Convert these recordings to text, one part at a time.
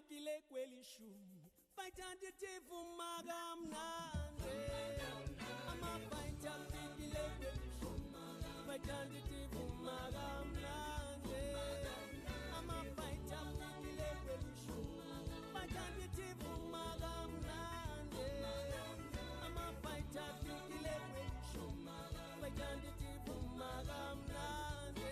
fikile kweli shumi Fajandi tifu magamnande Ama fighter fikile kweli shumi Fajandi tifu magamnande Ama fighter fikile kweli shumi Fajandi tifu magamnande Ama fighter fikile kweli shumi Fajandi tifu magamnande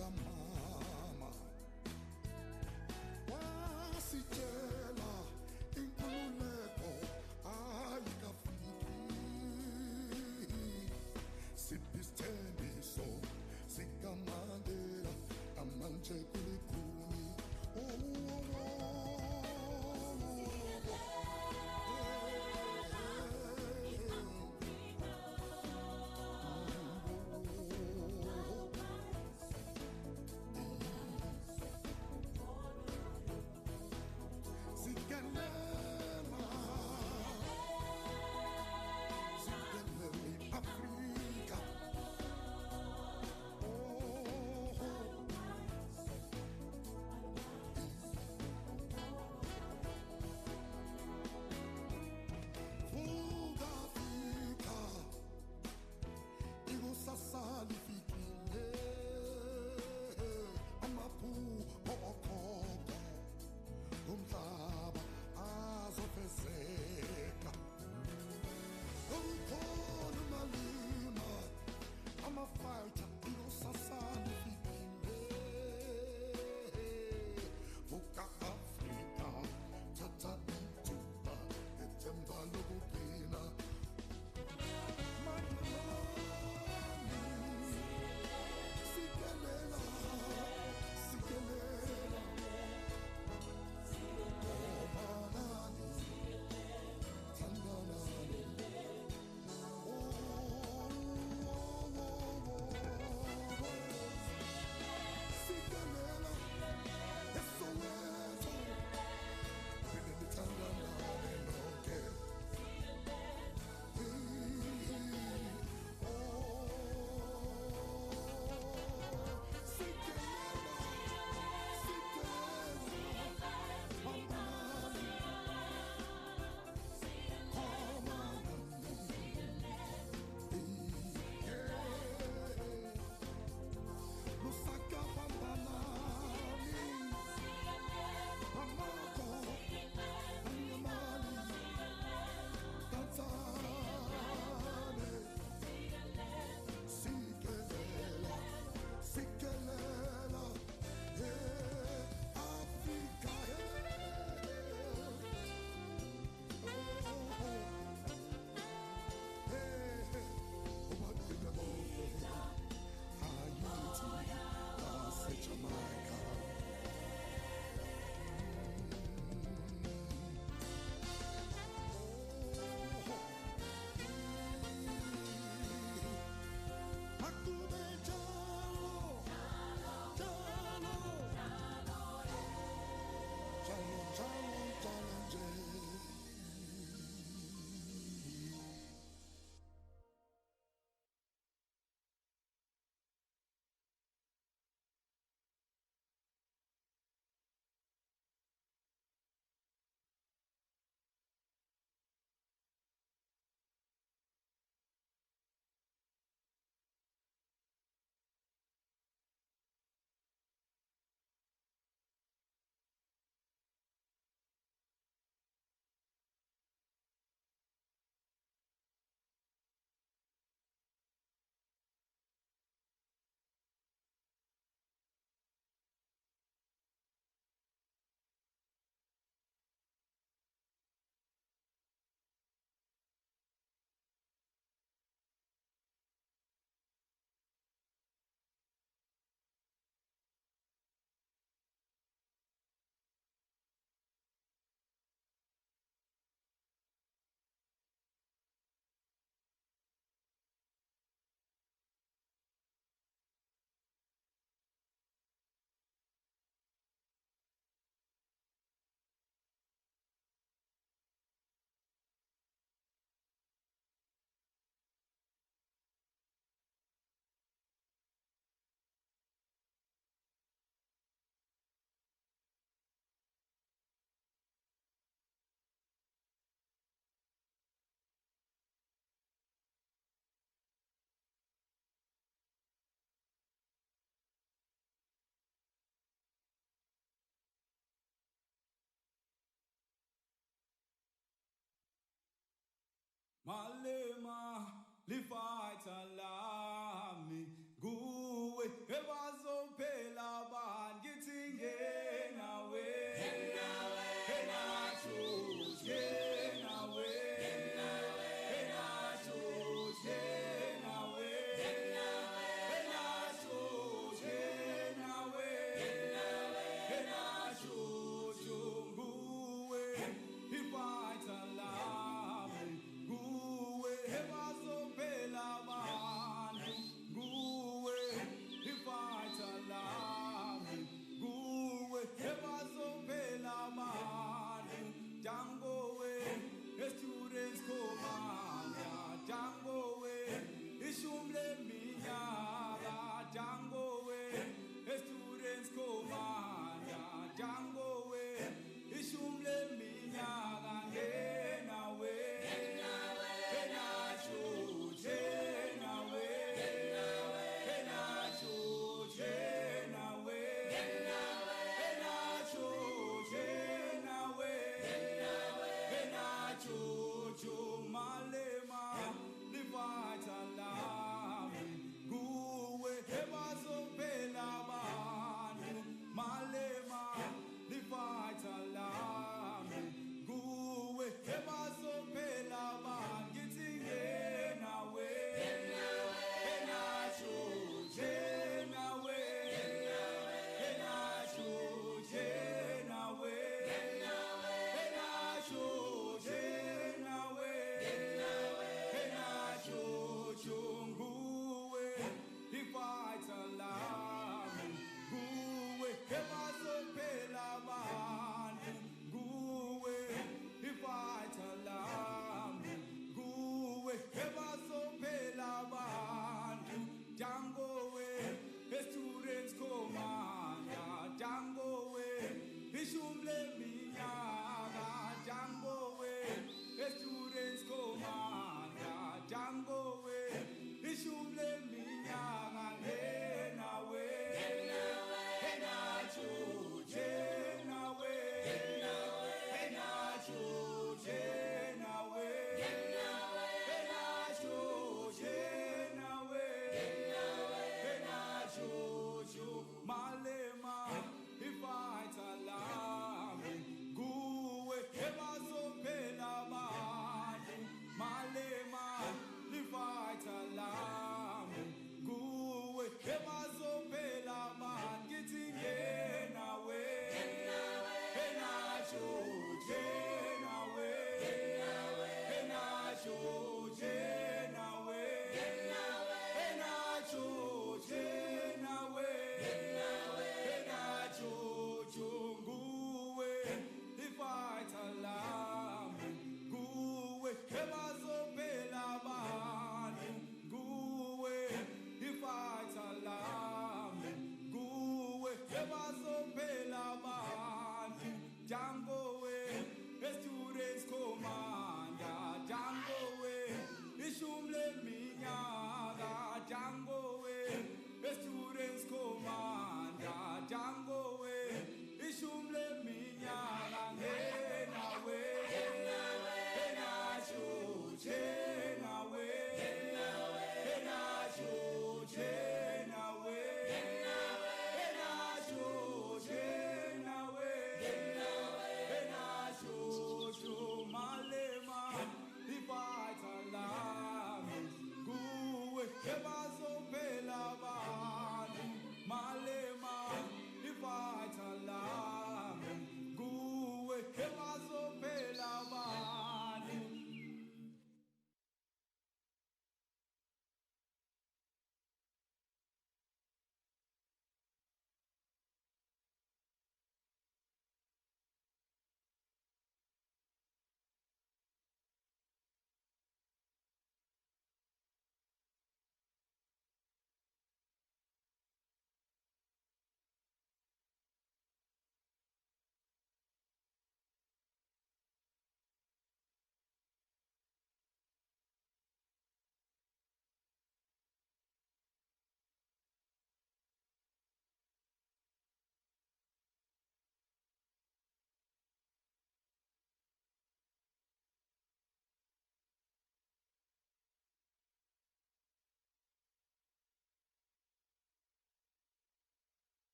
sikamama wasitshela inkululeko ayikafiki siphisthembiso sikamandela amanje kulikhuni Malema lifighter lami nguwe ebazophe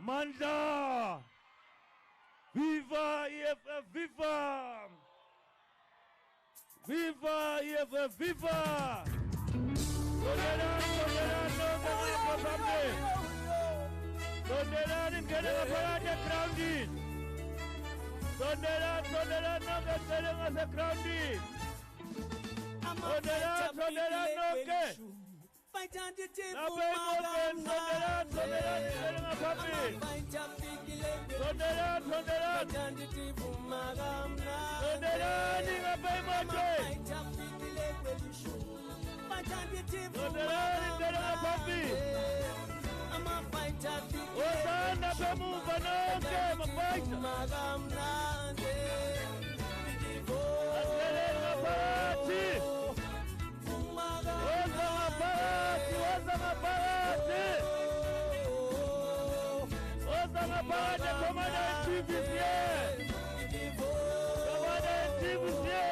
Amanda! Viva EFF, viva! Viva EFF, viva! Sondela noke selenga se grounding. Sondela noke. Nabe moken sondela selenga papi. Sondela ninga pe moke. Sondela selenga papi. Osana bemuva noke mapaita. Aselenga parati. Osana parati komanda ntivisie. Komanda ntivisie.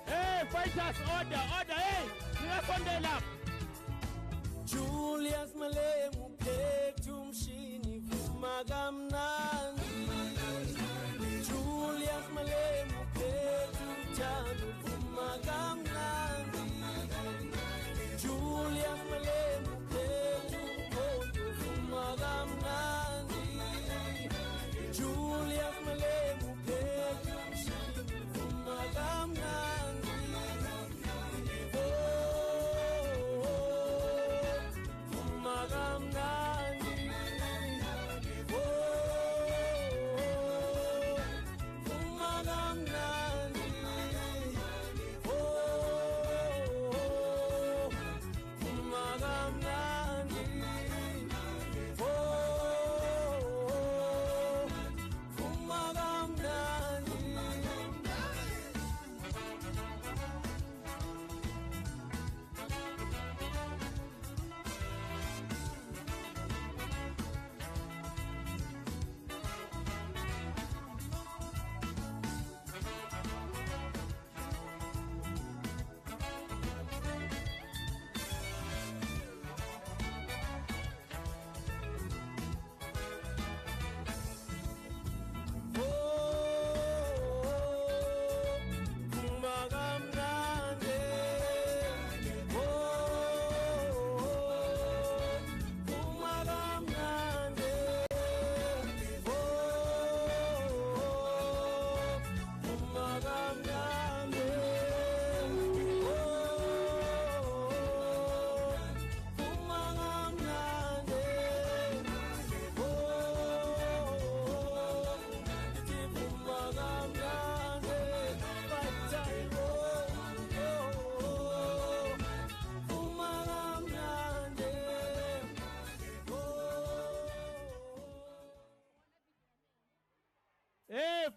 Hey, fighters, order, hey, Julius Malema, Ketumshini, Fumagamnandi. Julius Malema, Ketumchanu, Fumagamnandi. Julius Malema, Ketumkondo, Fumagamnandi. Julius Malema, Ketumshini, Fumagamnandi.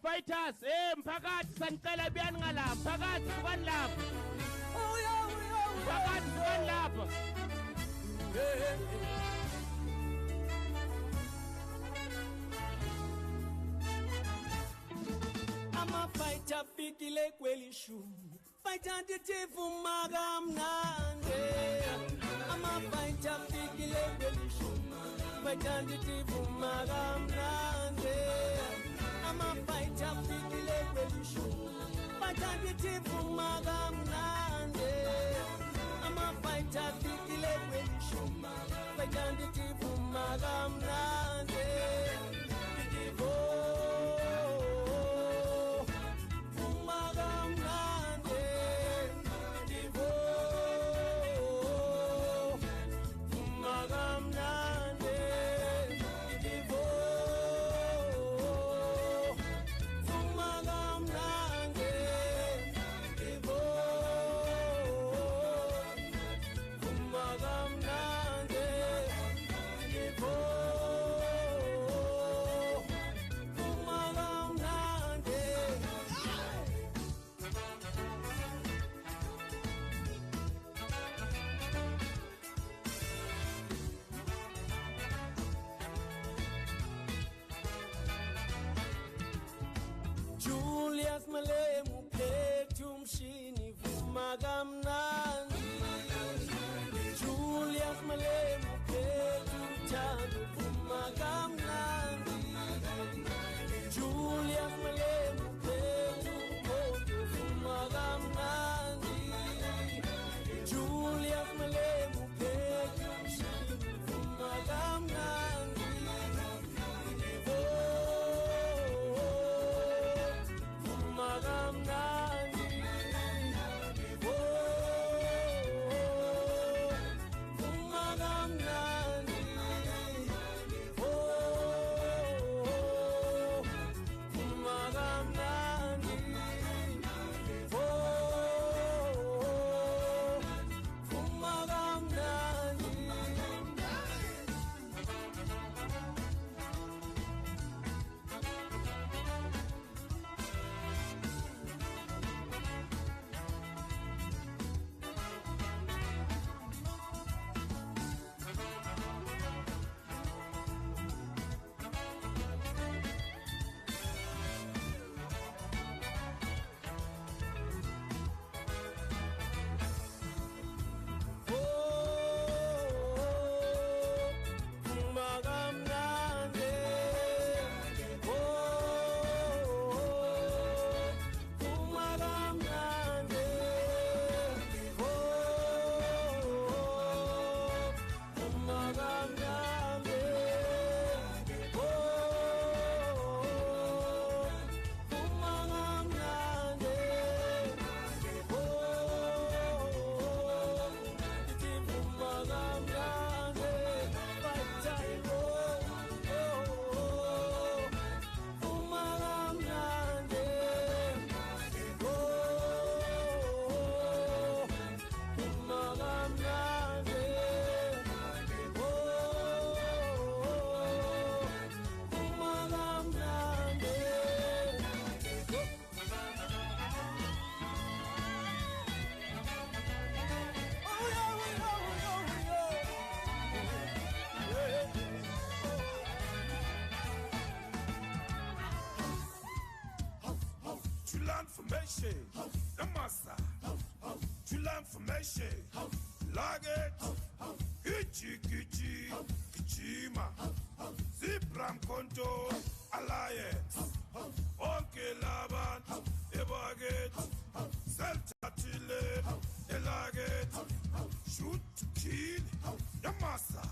Fighters, mphakathi sanicela buyani ngalapha, mphakathi sukani lapha. Mphakathi sukani lapha. Amafighter fikile kweli shumi, fighter nditifu magamnande. Amafighter fikile kweli shumi, fighter nditifu magamnande. Amafighter fikile kweli shumi, fighter nditifu magamnande. Amafighter fikile kweli shumi, fighter nditifu magamnande. Oh vuma kamnandi Julius Malema Phezu Mondo vuma kamnandi Julius Malema Phezu vuma kamnandi vuma kamnandi Information, the massa, to learn information, log it, Gichi, Gichima, Zipram Konto, Alliance, Onke Laban, Ebaget, Celta Chile, Elaget, shoot to kill, the massa,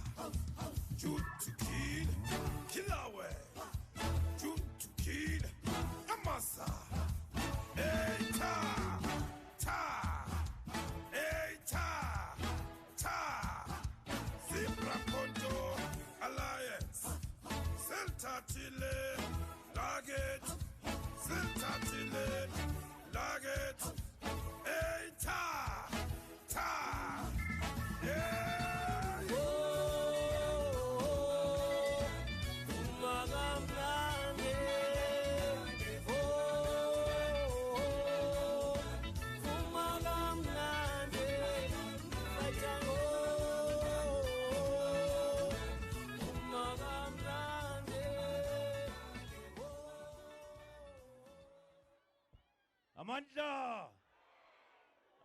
shoot to kill, Killawe, shoot to kill, the massa.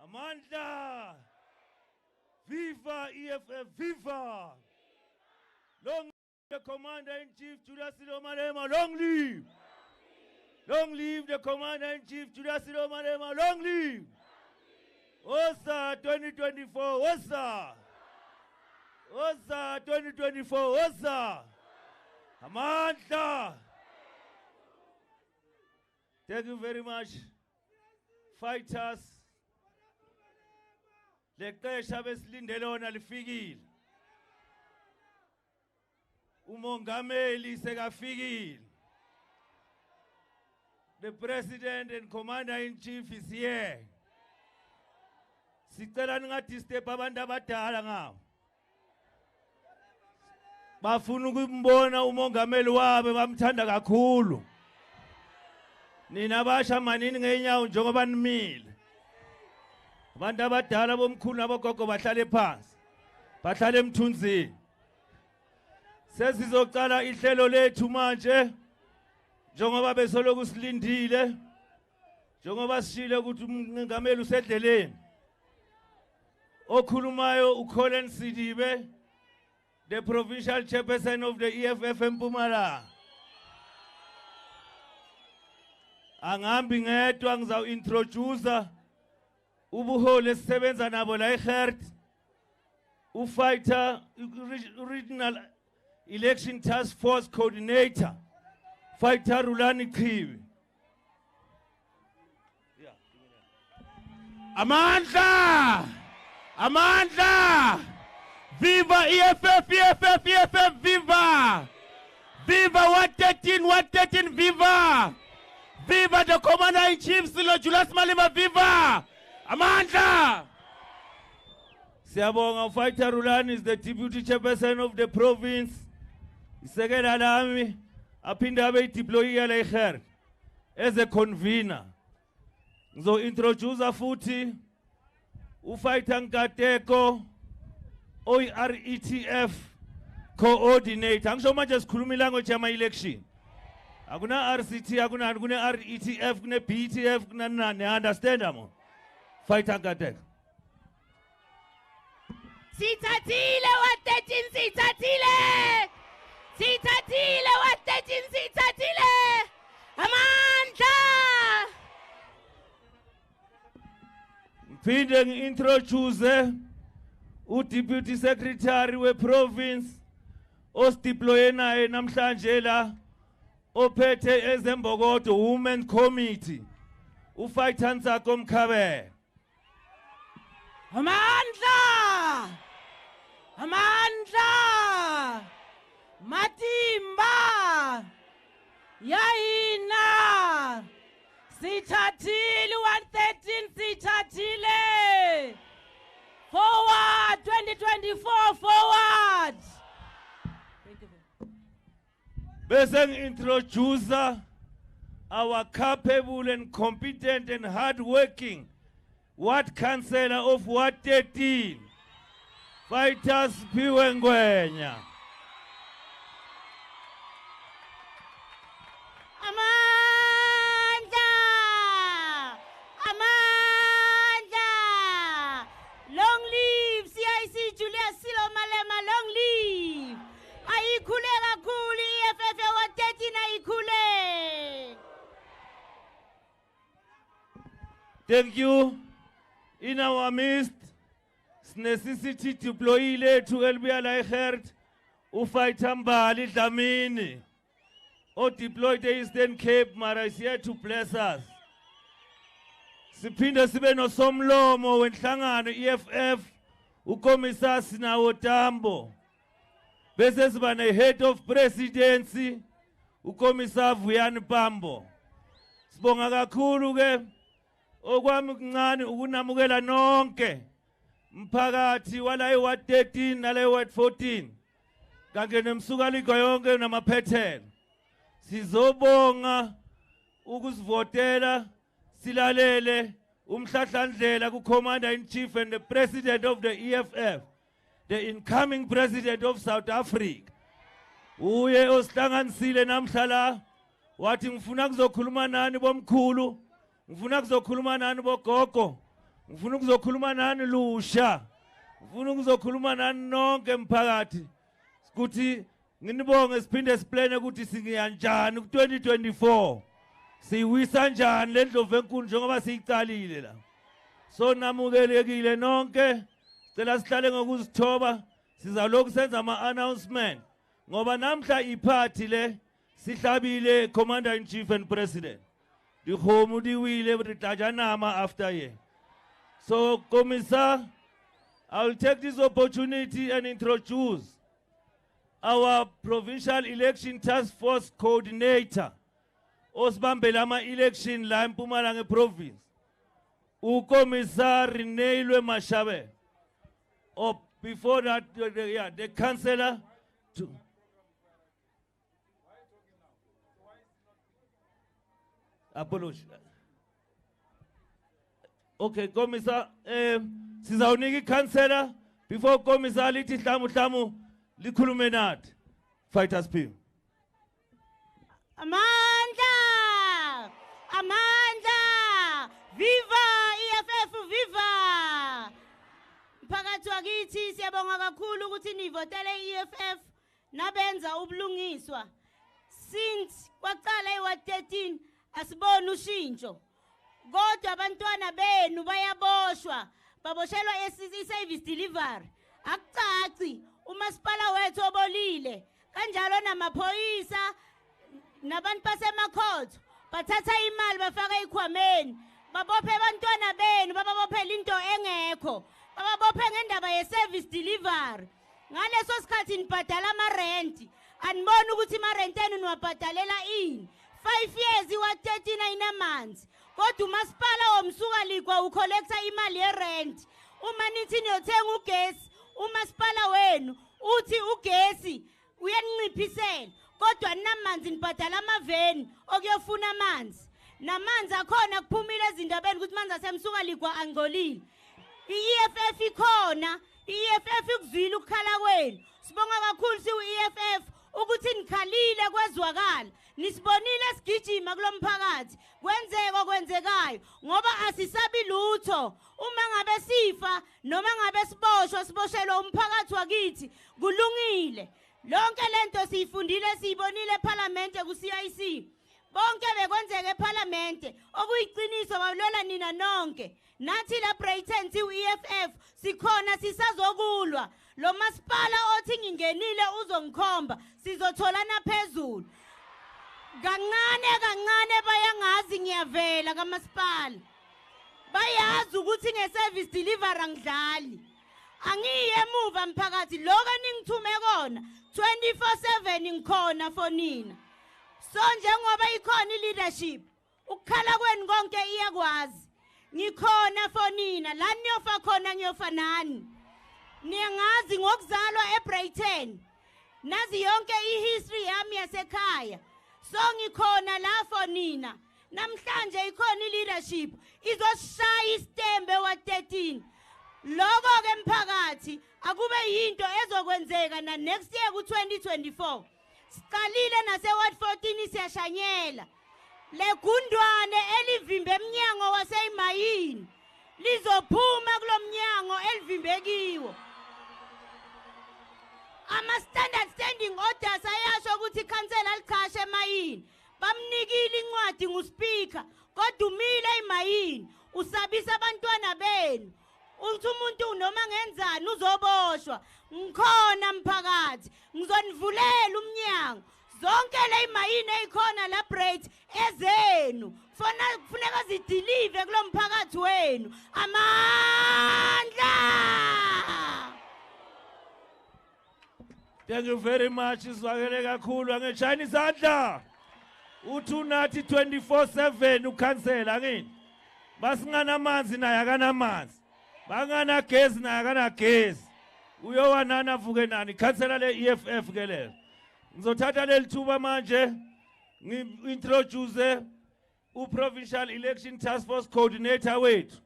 Amanda, Viva EFF, Viva! Long live the Commander-in-Chief Julius Malema, long live! Long live the Commander-in-Chief Julius Malema, long live! Osa 2024, Osa! Osa 2024, Osa! Amanda! Thank you very much, fighters. Lexesha besilindele lona lifikile. Umongameli sekafikile. The President and Commander-in-Chief is here. Sicela ningadisturb abantu abadala ngabo. Bafuna ukumbona umongameli wabo bamthanda kakhulu. Nina basha manini ngenyawo njengoba nimile. Abantu abadala bomkhulu nabogogo bahlale phansi. Bahlale emthunzini. Sesizocala ihlelo lethu manje. Njengoba besoloku silindile. Njengoba sishile ukuthi umongameli usedleleni. Okhulumayo uColin Sidibe. the provincial chairperson of the EFF Mpumalanga. Angambi ngedwa ngizawintroduce ubuholi esisebenza nabo la eGert, ufighter regional election task force coordinator, fighter Rulani Khiwi. Amandla! Amandla! Viva EFF, EFF, EFF, viva! Viva 113, viva! Viva the Commander-in-Chief, Julius Malema, viva! Amandla! Siyabonga, fighter Rulani is the deputy chairperson of the province. Second Army, aphinda abe deployee la eGert as a convener. So introduce futhi ufighter Nkateko ORETF coordinator. Angisho manje sikhuluma ilanguage yama election. Akuna RCT, akuna RETF, kune BTF, kuna nani, understand amo? Fighter Nkateko. Sithathile wa13 sithathile. Sithathile wa13 sithathile. Amandla. Phinde ngi-introduce u-deputy secretary we-province osideploye naye namhlanje la ophethe ezembokodo women committee ufighter Ntsako Mkhabela. Amandla. Amandla. Matimba. Yayina. Sithathile 113 sithathile. Forward 2024 forward. Bese ngi-introduce our capable and competent and hard-working Ward Councillor of Ward 13, Fighters Phiwe Ngwenya. Amandla! Amandla! Long live CIC Julius Malema, long live! Ayikhule kakhulu EFF wa 13 ayikhule! Thank you. In our midst, necessity deploy lethu elibuya la eGert, ufighter Mbali Dlamini, o deployed the Eastern Cape, mara is here to bless us. Siphinde sibe nosomlomo wenhlangano EFF, ukomisar Sinawo Tambo. Bese siba ne-head of presidency, ukomisar Vuyani Pambo. Sibonga kakhulu ke okwami kuncane ukunamukela nonke mphakathi wala eWard 13 nala eWard 14 kange nemsukaliko yonke namaphethelo. Sizobonga ukusivotela silalele umhlahlandlela ku-Commander-in-Chief and the President of the EFF, the incoming President of South Africa. Uye osihlanganisile namhlala wathi ngifuna kuzokhuluma nani bomkhulu, ngifuna kuzokhuluma nani bogogo, ngifuna kuzokhuluma nani lusha, ngifuna kuzokhuluma nani nonke mphakathi. Ukuthi nginibonge siphinde siplane ukuthi singiya njani ku-2024. Siwisa njani le ndlovu enkulu njengoba siyicalile la. So namukelekile nonke, sicela sihlale ngokuzithoba, sizalokhu senza ama-announcement. Ngoba namhla iphathi le sihlabile Commander-in-Chief and President. Dikhomo diwile re tla ja nama after ye. So Commissar, I will take this opportunity and introduce our Provincial Election Task Force Coordinator, osibambela ama-election la Mpumalanga Province, uKommissar Reneilwe Mashabe. Or before that, the councillor. Apology. Okay, Commissar, sizawunika councillor before Commissar lithi hlamu likhulume nathi. Fighters P. Amandla! Amandla! Viva EFF, viva! Mphakathi wakithi siyabonga kakhulu ukuthi nivotele EFF nabenza ubulungiswa. Since kwaqala iward 13 asibona ushintsho. Kodwa abantwana benu bayaboshwa, baboshelwa i-service delivery. Akucaci umasipala wethu obolile, kanjalo namaphoyisa nabantu basemakhotho bathatha imali bafaka ikhwameni, babophe abantwana benu, bababophela into engekho, bababophe ngendaba ye-service delivery. Ngaleso sikhathi nibhadala ama-rent, anibona ukuthi ama-rent enu niwabhadalela ini. 5 years iward 13 ayinamanzi, kodwa umasipala womsukalikwa ukholektha imali ye-rent. Uma nithi niyothenga ugesi, umasipala wenu uthi ugesi uyaninciphisela, kodwa ninamanzi nibhadala amaveni okuyofuna amanzi. Namanzi akhona kuphumile ezindabeni ukuthi manzi asemsukalikwa angcolile. I-EFF ikhona, i-EFF ikuzwile ukukhala kwenu. Sibonga kakhulu siwu-EFF ukuthi nikhalile kwezwakala. Nisibonile sigijima kulomphakathi. Kwenzeka okwenzekayo ngoba asisabi lutho. Uma ngabe sifa noma ngabe siboshwa siboshelwa umphakathi wakithi kulungile. Lonke lento siyifundile siyibonile eParliament ku CIC. Bonke bekwenzeka eParliament okuyiqiniso balola nina nonke. Nathi la Breyeten siwu-EFF sikhona sisazokulwa. Lo masipala othi ngingenile uzongikhomba sizotholana phezulu. Kancane bayangazi ngiyavela kamasipala. Bayazi ukuthi nge-service delivery angidlali. Angiye emuva mphakathi lokho ningithume kona 24/7 ngikhona for nina. So njengoba ikhona i-leadership ukukhala kwenu konke iyakwazi. Ngikhona for nina la niyofa khona ngiyofa nani. Niyangazi ngokuzalwa eBreyten. Nazi yonke ihistory yami yasekhaya. So ngikhona la for nina. Namhlanje ikhona i-leadership izosishaya isitembe wa 13. Lokho ke mphakathi akube yinto ezokwenzeka na next year ku 2024. Siqalile nase ward 14 siyashanyela. Legundwane elivimbe eminyango waseyimayini lizophuma kulomnyango elivimbekiwo. Ama standard standing orders ayasho ukuthi ikhansela likhashe emayini. Bamnikile incwadi nguSpeaker kodwa umile emayini usabisa abantwana benu. Uthi umuntu noma ngenzani uzoboshwa. Ngikhona mphakathi ngizonivulela umnyango. Zonke le imayini ezikhona la Breyten ezenu. Kufuneka zidelive kulomphakathi wenu. Amandla. Thank you very much. Izwakele kakhulu angeshayini izandla. Uthi nathi 24/7 ukhansela angini. Basingana amanzi naye akanamanzi. Bangana gesi naye akanagesi. Uyowanana avuke nani ikhansela le EFF ke lelo. Ngizothatha leli thuba manje ngi-introduce u-Provincial Election Task Force Coordinator wethu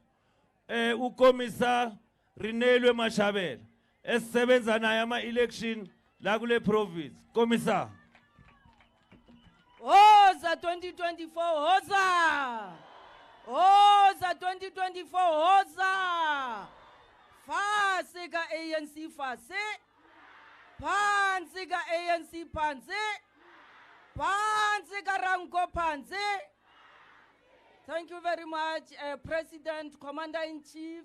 uKommisa Rinelwe Mashabela esisebenza naye ama-election la kule province. Kommisa. Hoza 2024 hoza. Hoza 2024 hoza. Fase ka ANC fase. Phansi ka ANC phansi. Phansi ka Ranko phansi. Thank you very much, President, Commander-in-Chief.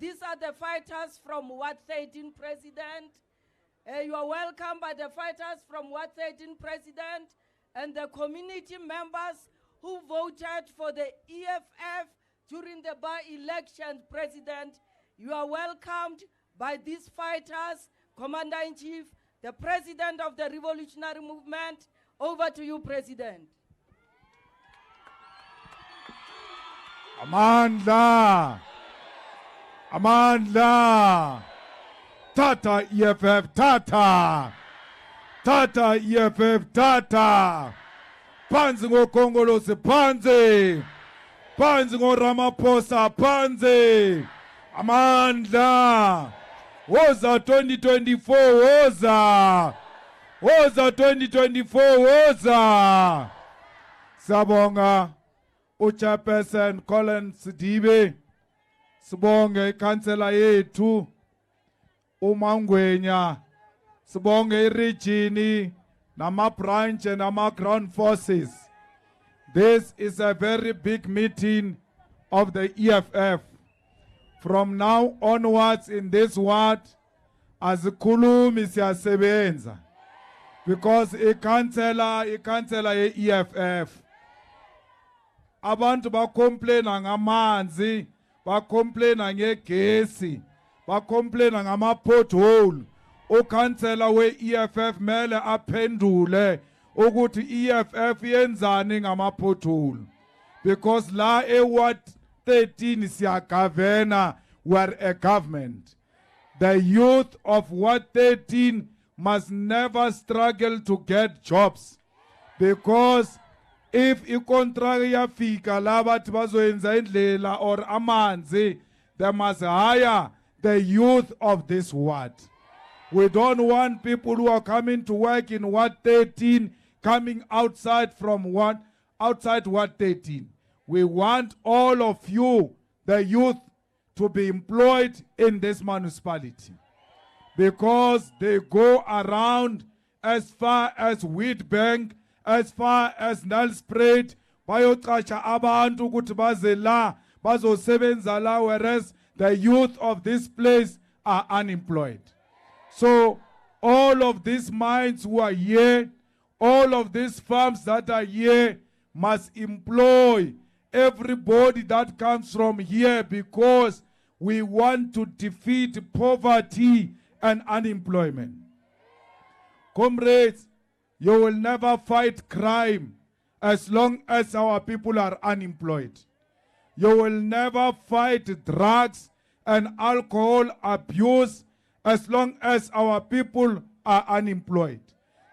These are the fighters from Ward 13, President. You are welcome by the fighters from Ward 13, President, and the community members who voted for the EFF during the by-election, President. You are welcomed by these fighters, Commander-in-Chief, the President of the Revolutionary Movement. Over to you, President. Amandla! Amandla! Tata EFF, Tata! Tata EFF, Tata! Panzi ngokongolose, Panzi! Panzi ngoRamaphosa, Panzi! Amandla! Woza 2024, woza! Woza 2024, woza! Siyabonga, uChairperson Colin Sidibe. Sibonge ikhansela yethu uMangwenya. Sibonge iregini nama-branch and nama-ground forces. This is a very big meeting of the EFF. From now onwards in this ward, azikhulumi siyasebenza. Because ikhansela ye-EFF. Abantu bakomplaina ngamanzi, bakomplaina ngegesi, bakomplaina ngama-pothole. Ukhansela we-EFF mele aphendule ukuthi EFF yenzani ngama-pothole. Because la Ward 13 siyagavena, we're a government. The youth of Ward 13 must never struggle to get jobs. Because if ikontrakt yafika la bathi bazoyenza indlela or amanzi, they must hire the youth of this ward. We don't want people who are coming to work in Ward 13 coming outside Ward 13. We want all of you, the youth, to be employed in this municipality. Because they go around as far as Wheatbank, as far as Nelspruit, bayoqasha abantu ukuthi baze la bazosebenza la, whereas the youth of this place are unemployed. So all of these mines who are here, all of these farms that are here must employ everybody that comes from here, because we want to defeat poverty and unemployment. Comrades, you will never fight crime as long as our people are unemployed. You will never fight drugs and alcohol abuse as long as our people are unemployed.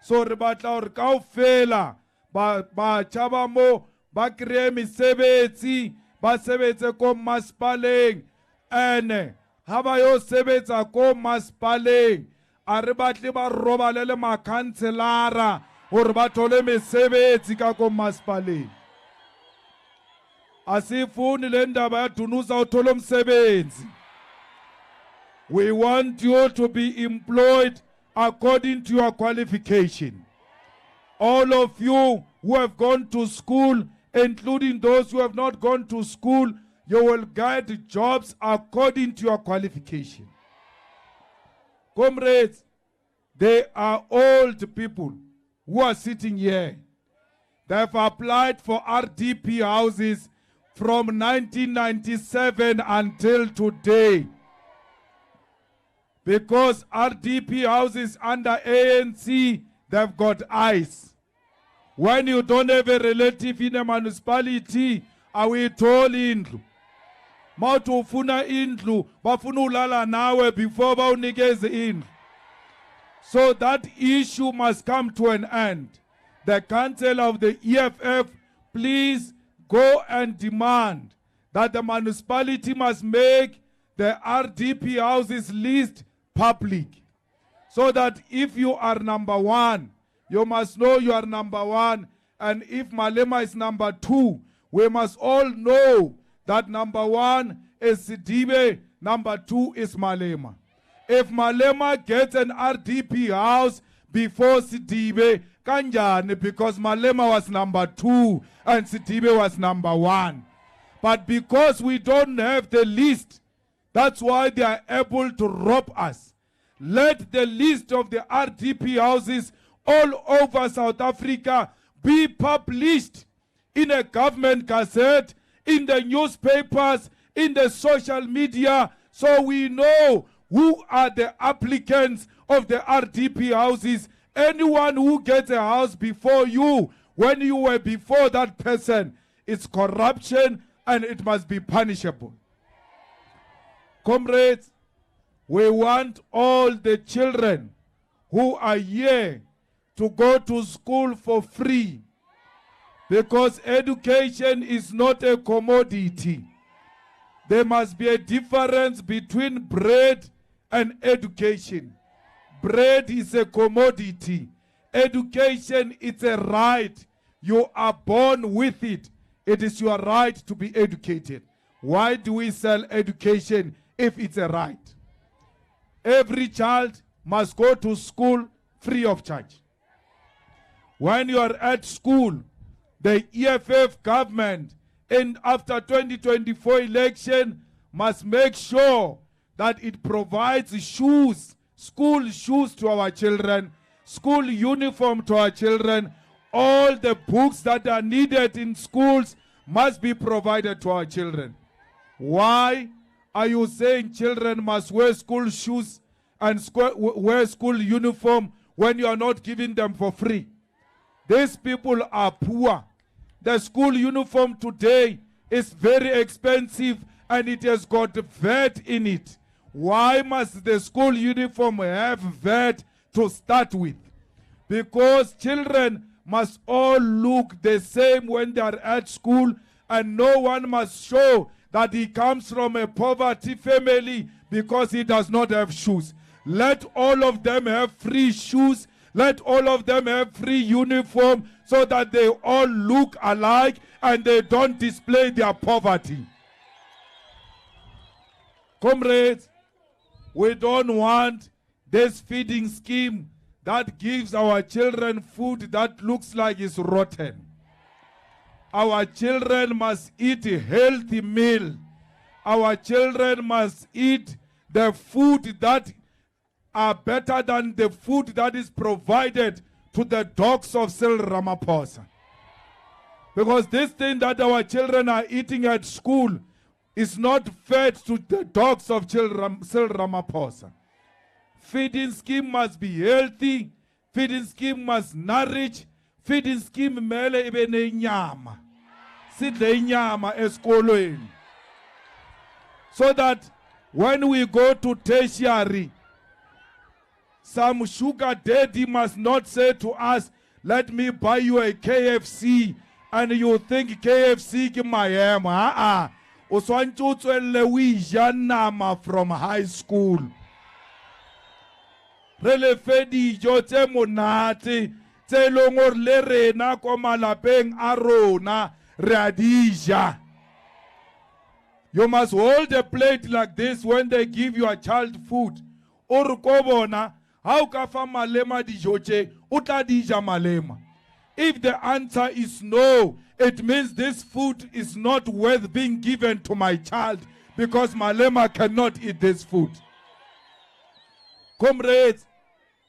So re batla hore kaofela ba tjhaba mo ba kreye mesebetsi, ba sebetse ko masipaleng, ene ha ba yo sebetsa ko masipaleng a re batle ba robale le makhanselara hore ba thole mesebetsi ka ko masipaleng. Asifuni le ndaba ya Dunusa uthole umsebenzi. We want you to be employed according to your qualification. All of you who have gone to school, including those who have not gone to school, you will get jobs according to your qualification. Comrades, they are old people who are sitting here. They have applied for RDP houses from 1997 until today. Because RDP houses under ANC, they've got eyes. When you don't have a relative in a municipality, are we told indlu? Mautu ufuna indlu, bafuna ulala nawe before bawunikeze indlu. So that issue must come to an end. The council of the EFF, please go and demand that the municipality must make the RDP houses list public. So that if you are number one, you must know you are number one. And if Malema is number two, we must all know that number one is Sidibe, number two is Malema. If Malema gets an RDP house before Sidibe, kanjani, because Malema was number two and Sidibe was number one. But because we don't have the list, that's why they are able to rob us. Let the list of the RDP houses all over South Africa be published in a government gazette, in the newspapers, in the social media, so we know who are the applicants of the RDP houses. Anyone who gets a house before you, when you were before that person, it's corruption and it must be punishable. Comrades, we want all the children who are here to go to school for free, because education is not a commodity. There must be a difference between bread and education. Bread is a commodity. Education is a right. You are born with it. It is your right to be educated. Why do we sell education if it's a right? Every child must go to school free of charge. When you are at school, the EFF government, and after 2024 election, must make sure that it provides shoes, school shoes to our children, school uniform to our children. All the books that are needed in schools must be provided to our children. Why are you saying children must wear school shoes and wear school uniform when you are not giving them for free? These people are poor. The school uniform today is very expensive and it has got VAT in it. Why must the school uniform have VAT to start with? Because children must all look the same when they are at school, and no one must show that he comes from a poverty family because he does not have shoes. Let all of them have free shoes. Let all of them have free uniform so that they all look alike and they don't display their poverty. Comrades, we don't want this feeding scheme that gives our children food that looks like it's rotten. Our children must eat a healthy meal. Our children must eat the food that are better than the food that is provided to the dogs of Cyril Ramaphosa. Because this thing that our children are eating at school is not fed to the dogs of Cyril Ramaphosa. Feeding scheme must be healthy. Feeding scheme must nourish. Feeding scheme mele ibe nenyama. Sidle inyama esikolweni. So that when we go to tertiary, some sugar daddy must not say to us, let me buy you a KFC, and you think KFC ki mayema. O swantsutswelle wija nama from high school. Rele fedi jo tse monate tse longor le rena ko malapeng a rona re a dija. You must hold a plate like this when they give your child food. Or ko bona how ka fa Malema dijo tse o tla dija Malema. If the answer is no, it means this food is not worth being given to my child because Malema cannot eat this food. Comrades,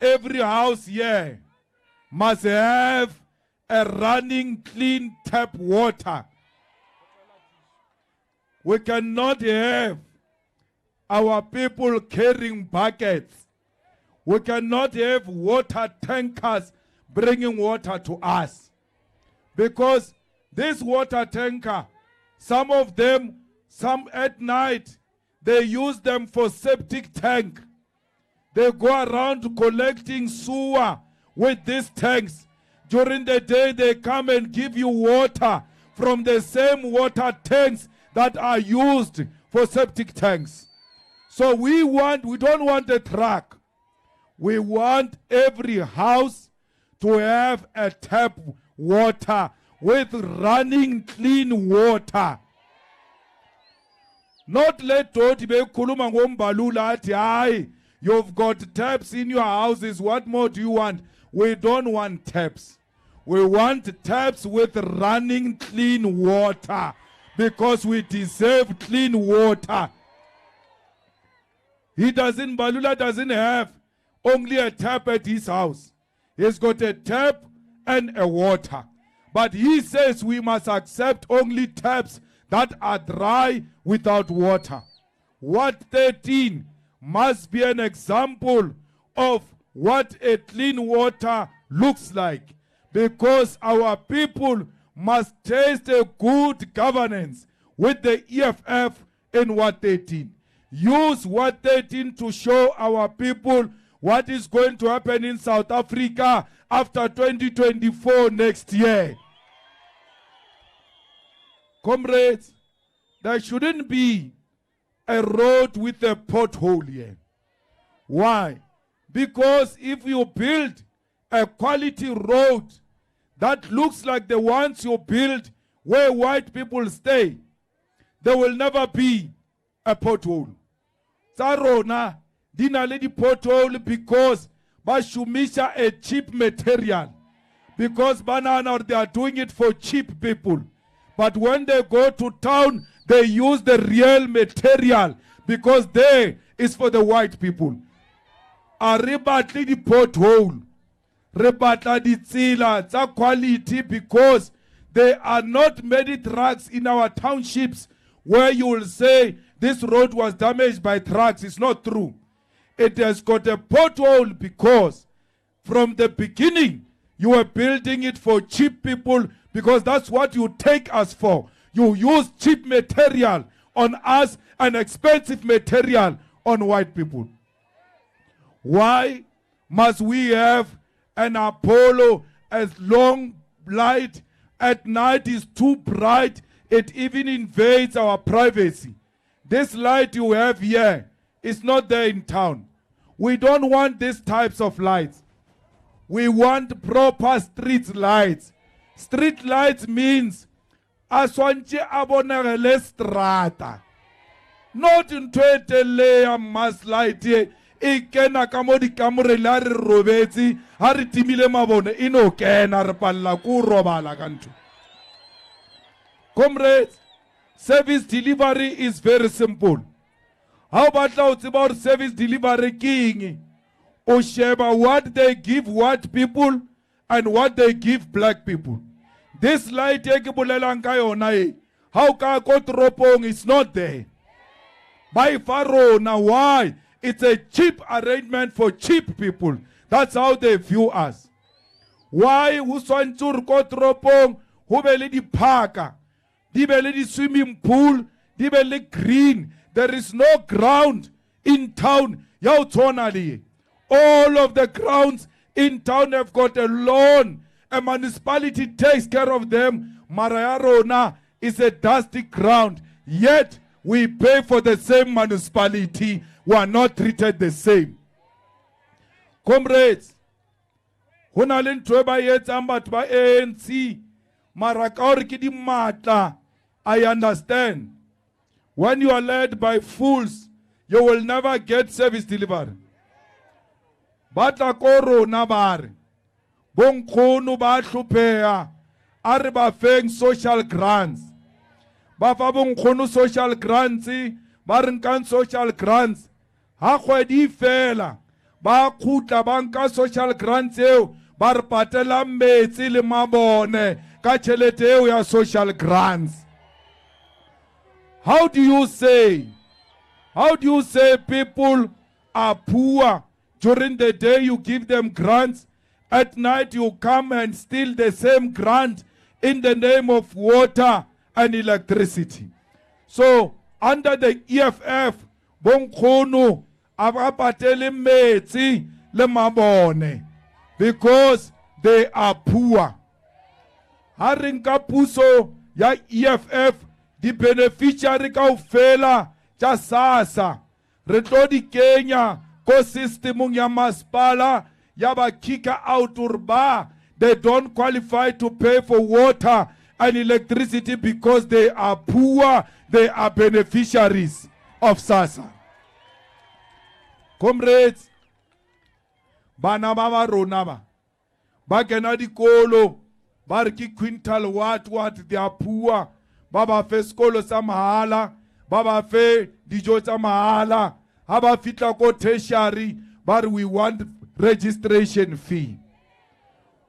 every house here must have a running clean tap water. We cannot have our people carrying buckets. We cannot have water tankers bringing water to us. Because this water tanker, some of them, some at night, they use them for septic tank. They go around collecting sewer with these tanks. During the day, they come and give you water from the same water tanks that are used for septic tanks. So we don't want a truck. We want every house to have a tap water with running clean water. Not let Toti be kuluma ngombalula ati aye. You've got taps in your houses. What more do you want? We don't want taps. We want taps with running clean water because we deserve clean water. Balula doesn't have only a tap at his house. He's got a tap and a water. But he says we must accept only taps that are dry without water. What 13 must be an example of what a clean water looks like, because our people must taste a good governance with the EFF in What 13. Use What 13 to show our people what is going to happen in South Africa after 2024 next year. Comrades, there shouldn't be a road with a pothole here. Why? Because if you build a quality road that looks like the ones you build where white people stay, there will never be a pothole. Tsa rona di na le di pothole because ba shumisha a cheap material. Because banana they are doing it for cheap people. But when they go to town, they use the real material because there is for the white people. A re batle di pothole. Re batla di tsela tsa quality because there are not many trucks in our townships where you will say this road was damaged by trucks. It's not true. It has got a pothole because from the beginning you were building it for cheap people because that's what you take us for. You use cheap material on us and expensive material on white people. Why must we have an Apollo as long light at night is too bright? It even invades our privacy. This light you have here is not there in town. We don't want these types of lights. We want proper street lights. Street lights means aswantje abonagele strata. Not into a layer mass light here. Ikena kamo di kamore la re robetsi ha re timile mabone ino kena re palla ku robala kantu. Comrades, service delivery is very simple. How about about service delivery king? Osheba what they give white people and what they give black people. This light how ka ko tropong is not there. By Pharaoh now why? It's a cheap arrangement for cheap people. That's how they view us. Why Huswantur ko tropong hubeli di parka, dibeli di swimming pool, dibeli green. There is no ground in town. All of the grounds in town have got a lawn. A municipality takes care of them. Marayarona is a dusty ground. Yet we pay for the same municipality. We are not treated the same. Comrades, Hunalin Tweba yet ambat by ANC. Marakauriki mata. I understand. When you are led by fools, you will never get service delivery. Batla koro nabar. Bonkonu ba hlupea. Are ba feng social grants. Ba fa bonkonu social grants, ba rinkan social grants. Ha kgwedi fela. Ba khutla banka social grants eo, ba re patela metsi le mabone ka tšhelete eo ya social grants. How do you say people are poor? During the day you give them grants. At night you come and steal the same grant in the name of water and electricity. So under the EFF, bonkgono abapatele metsi le mabone because they are poor. Harinka puso ya EFF di beneficiary kaofela tša SASSA re tlo di kenya ko systemong ya masipala ya ba kicka out urba. They don't qualify to pay for water and electricity because they are poor. They are beneficiaries of SASSA. Comrades, bana ba rona ba kena dikolo ba re ke quintal what they are poor. Baba fe skolo sa mahala, baba fe dijo sa mahala, haba fitla ko tertiary, but we want registration fee.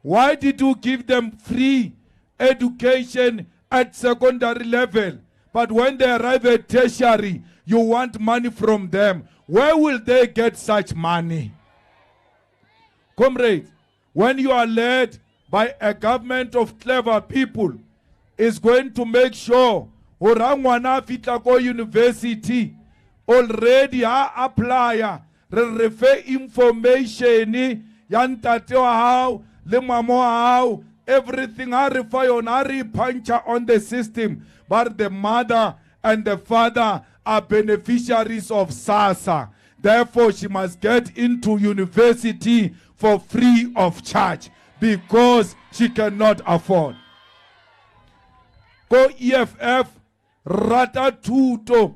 Why did you give them free education at secondary level, but when they arrive at tertiary, you want money from them? Where will they get such money? Comrades, when you are led by a government of clever people, is going to make sure Orangwana Fitako University already apply refer information yantateo how lemamo how everything I refer on Ari puncher on the system, but the mother and the father are beneficiaries of SASSA. Therefore she must get into university for free of charge because she cannot afford. Go EFF, rata thuto,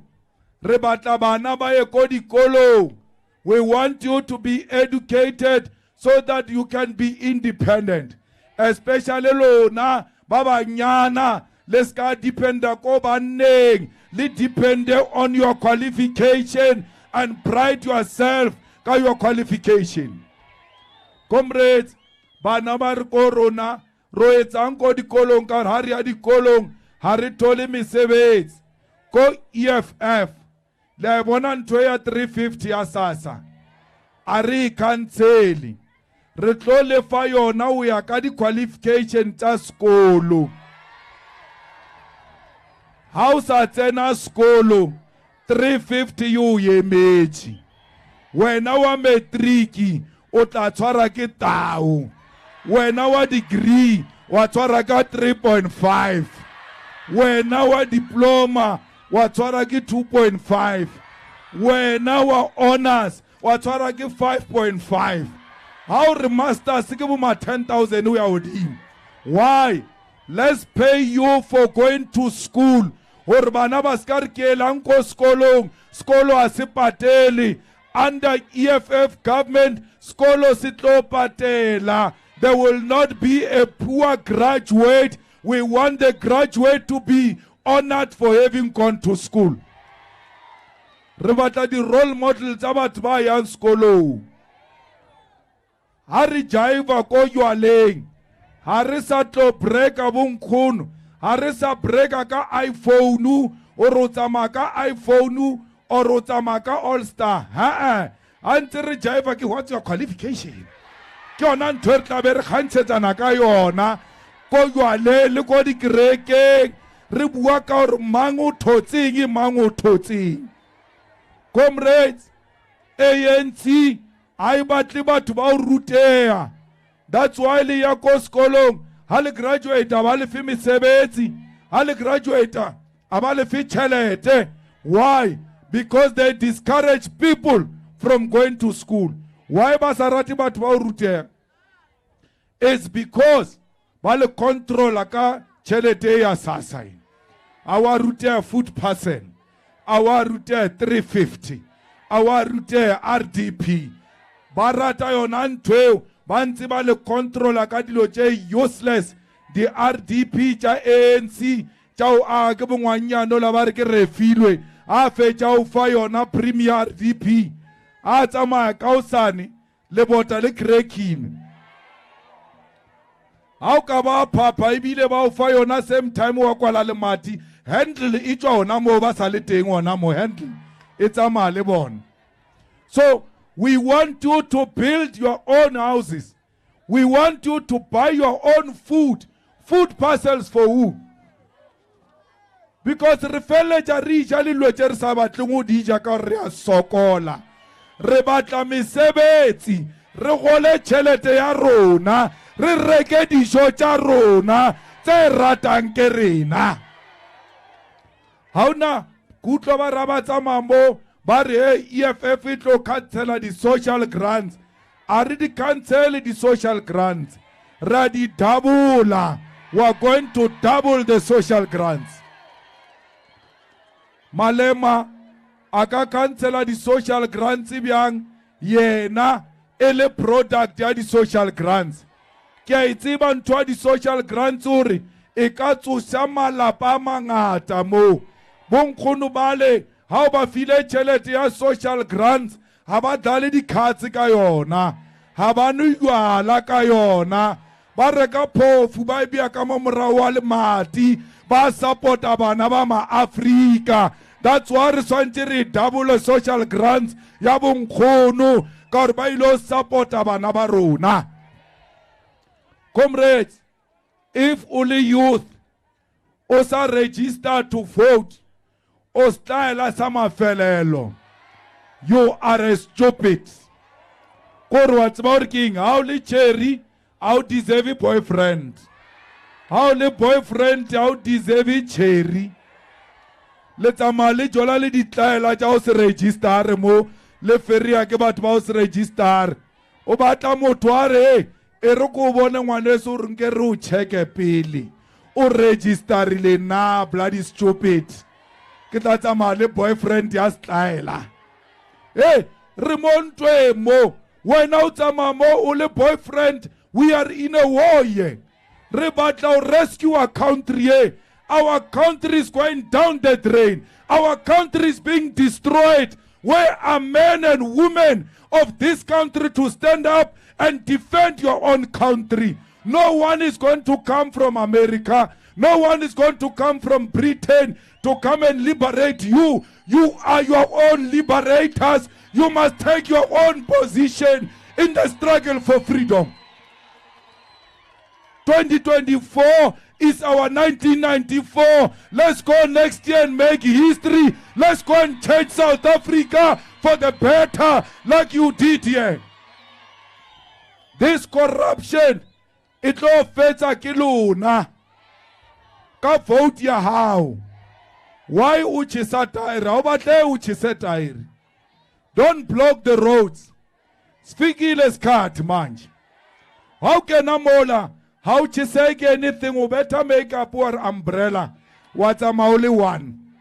re batla bana ba ye ko dikolong. We want you to be educated so that you can be independent. Especially lona ba banyana le ska dependa ko banneng, le depend on your qualification and pride yourself ka your qualification. Comrades, bana ba re ko rona ro etsang ko dikolong ka ha re ya dikolong ha re thole mesebetsi ko EFF. Le bona ntho ya 350 ya SASSA a re cancel. Re tlo lefa yona o ya ka di qualification tsa sekolo. Ha o sa tsena sekolo 350 yo yemetsi. Wena wa matric o tla tshwara ke tao. Wena wa degree wa tshwara ka 3.5. Wena wa diploma wa tshwara ke 2.5. Wena wa honors wa tshwara ke 5.5. How re masters ke bo ma 10,000 we are. Why? Let's pay you for going to school. Or bana ba ska re ke elang ko sekolong, sekolo a se patele. Under EFF government, skolo se tlo patela. There will not be a poor graduate. We want the graduate to be honored for having gone to school. Re batla di role models tsa batho ba yang sekolo. Ha re jaiva ko jwaleng, ha re sa tlo breaka bonkgono, ha re sa breaka ka iPhone o ro tsama ka iPhone or o tsama ka All Star. Ha ntse re jaiva ke what's your qualification. Ke yona ntho re tla be re kgantshetsana ka yona ko jwale le ko dikerekeng. Re bua ka gore mang o thotseng mang o thotseng. Comrades, ANC ai batle batho ba o ruteya. That's why le ya ko sekolong ha le graduate ba le fe mesebetsi, ha le graduate ba le fe tšhelete. Why? Because they discourage people from going to school. Why ba sa rate batho ba o ruteya? It's because ba le control ka tšhelete ya SASSA. Our route food parcel, our route 350, our route RDP. Barata yona ntwe ba ntse ba le control ka dilo tše useless. The RDP tša ANC tša o a ke bongwanyano la ba re ke refilwe a fetša o fa yona premier RDP a tsamaya ka osane le bota le cracking. Ha o ka ba phapha ebile ba o fa yona same time wa kwala le mati handle e tswa ona mo ba sa le teng ona mo handle e tsamaya le bona. So we want you to build your own houses. We want you to buy your own food parcels for who? Because re feletša re ja le lwetše re sa batleng o di ja ka gore re a sokola. Re batla mesebetsi, re gole tšhelete ya rona, re reke dijo tša rona tse ratang ke rena. Ha ona kutlwa ba raba tsamamo ba re EFF e tlo cancela di social grants. A re di cancel di social grants, ra di double. We are going to double the social grants. Malema aka cancela di social grants bjang yena ele product ya di social grants. Ke a itseba ntho di social grants ore e ka tsosa malapa a mangata mo. Bonkgono bale ha o ba file tšhelete ya social grants ha ba dlale dikhatse ka yona, ha ba nwe jwala ka yona, ba reka phofu ba bea ka mo morao wa lemati, ba support-a bana ba ma-Afrika. That's why re swantse re double social grants ya bonkgono ka gore ba ilo support-a bana ba rona. Comrades, if only youth o sa register to vote o style sa mafelelo, you are stupid. Kore wa tseba gore ke eng? Ha o le cherry ha o deserve boyfriend, ha o le boyfriend ha o deserve cherry. Le tsamaya le jola le ditlaela tša o se register mo le feria ke batho ba o se register. O batla motho a re e re ko bone ngwaneso o re nke re o checke pele o registerile na, bloody stupid. ke tla tsamaya le boyfriend ya style. Hey, remontwe mo wena o tsamaya mo o le boyfriend. We are in a war here. Re batla o rescue our country here. Our country is going down the drain. Our country is being destroyed. Where are men and women of this country to stand up and defend your own country? No one is going to come from America. No one is going to come from Britain to come and liberate you. You are your own liberators. You must take your own position in the struggle for freedom. 2024 is our 1994. Let's go next year and make history. Let's go and change South Africa for the better like you did here. This corruption, it lo fetsa ke lona. Ka vote ya how? Why uchisa tairi? How about uchisa tairi? Don't block the roads. Sfikile skhat manje. How can amola? How to say anything? We better make up our umbrella. What's a only one?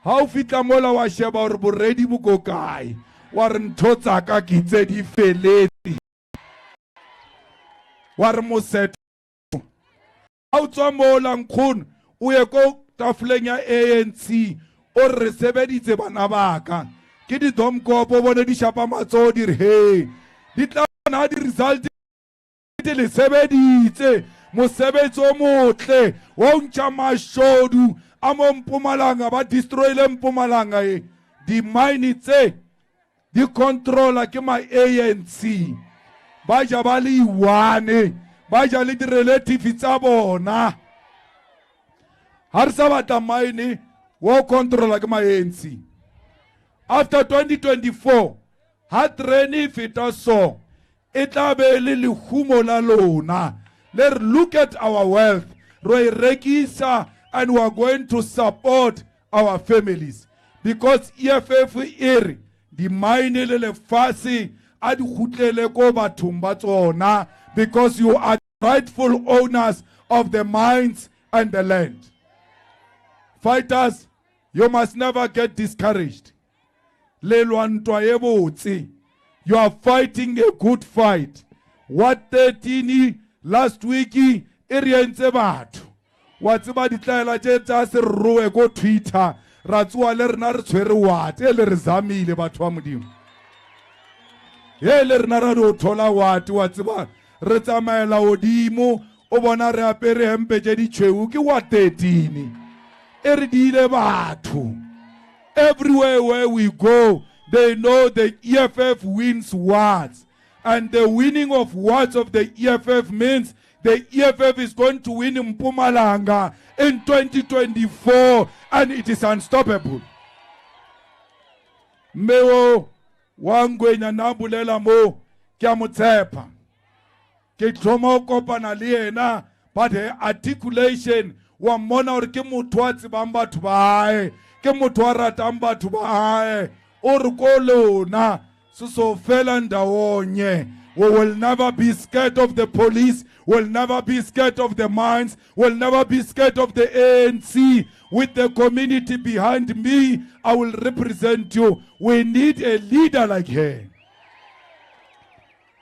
How fit a mola wa sheba or buredi buko kai? Warren totsaka kitse di feleti. Warmo set. How to mola nkun? Uye ko taflenya ANC or resebeditse bana baka. Ke di dom ko po bone di shapa matso di hey. Di tla na di result le sebeditse mosebetsi o motle wa ntsha mashodu a mo Mpumalanga ba destroyle Mpumalanga e di mine tse di controla ke ma ANC ba ja ba le iwane ba ja le di relative tsa bona har sa batla mine wo controla ke ma ANC. After 2024 hat reni fita so let's look at our wealth. And we are going to support our families. Because EFF iri di mine le fasi adi khutlele ko bathong ba tsona because you are rightful owners of the mines and the land. Fighters, you must never get discouraged. Le lwantwa e botse. You are fighting a good fight. What 13 last week irientse batho. Watsiba ditlaela tse tsa se rroe go Twitter. Ratswa le rena re tshwere wat e le re zamile batho ba modimo. Le rena ra do thola wat watsiba re tsamaela odimo o bona re apere hempe tse di tshweu ke wa 13. E re dile batho. Everywhere where we go, they know the EFF wins wards. And the winning of wards of the EFF means the EFF is going to win in Mpumalanga in 2024. And it is unstoppable. Meo wangwenya nabulela mo kya mutsepa. Ke tloma kopana le ena but the articulation wa mona or ke motho wa tsebang batho bae ke motho wa ratang batho bae. We will never be scared of the police. We'll never be scared of the mines. We'll never be scared of the ANC. With the community behind me, I will represent you. We need a leader like her.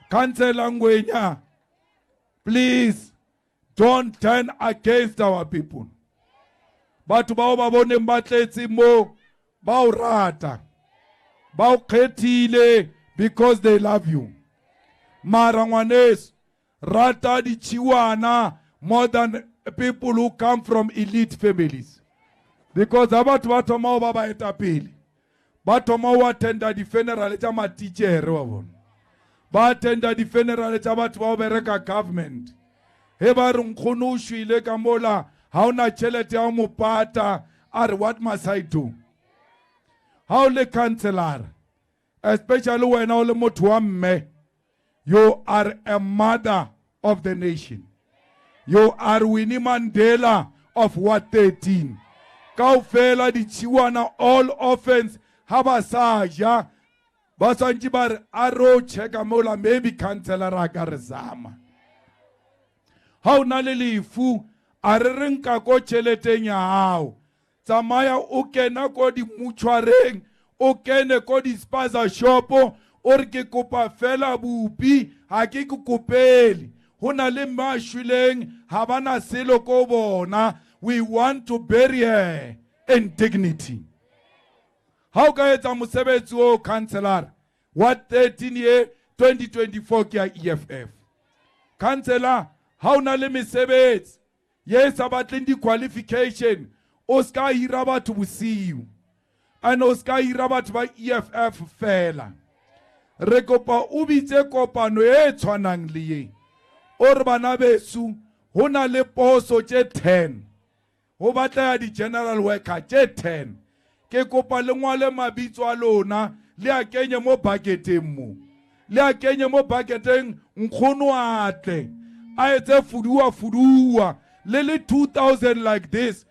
Councillor Ngwenya, please don't turn against our people. But bao babone mbatletsi mo bao rata. Because they love you. Marangwanes, rata di chiwana more than people who come from elite families. Because about watoma baba etapili. Batoma watenda di funeral chama teacher wabon. Batenda di funeral chama tuwabereka government. Heba runkhunu shwile kamola hauna chelete ya mupata. Are what must I do? How le councillor, especially when all the you are a mother of the nation. You are Winnie Mandela of what 13. Kaufela di chiwana all offense habasaja basanjibar aro cheka mola maybe councillor agarzama. How nalili fu arenka ko chelete nyao. tsamaya o kena ko di mutuareng, o kene ko di spaza shopo, o re ke kopa fela bupi, ha ke kopeli. Ho na le mashwileng, ha bana selo ko bona. We want to bury her in dignity. How ka etsa mosebetsi o councillor? What 13 year 2024 ke ya EFF. Councillor, how na le mesebetsi? Yes, abatleng di qualification. O ska hira batho bosiu. And o ska hira batho ba EFF fela. Re kopa o bitse kopano e tshwanang le ye. O re bana besu, ho na le poso tse 10. Ho batla ya di general worker tse 10. Ke kopa le ngwale mabitso a lona, le a kenye mo bucketeng mo. Le a kenye mo bucketeng nkgono atle. A etse fuduwa. Le 2000 like this.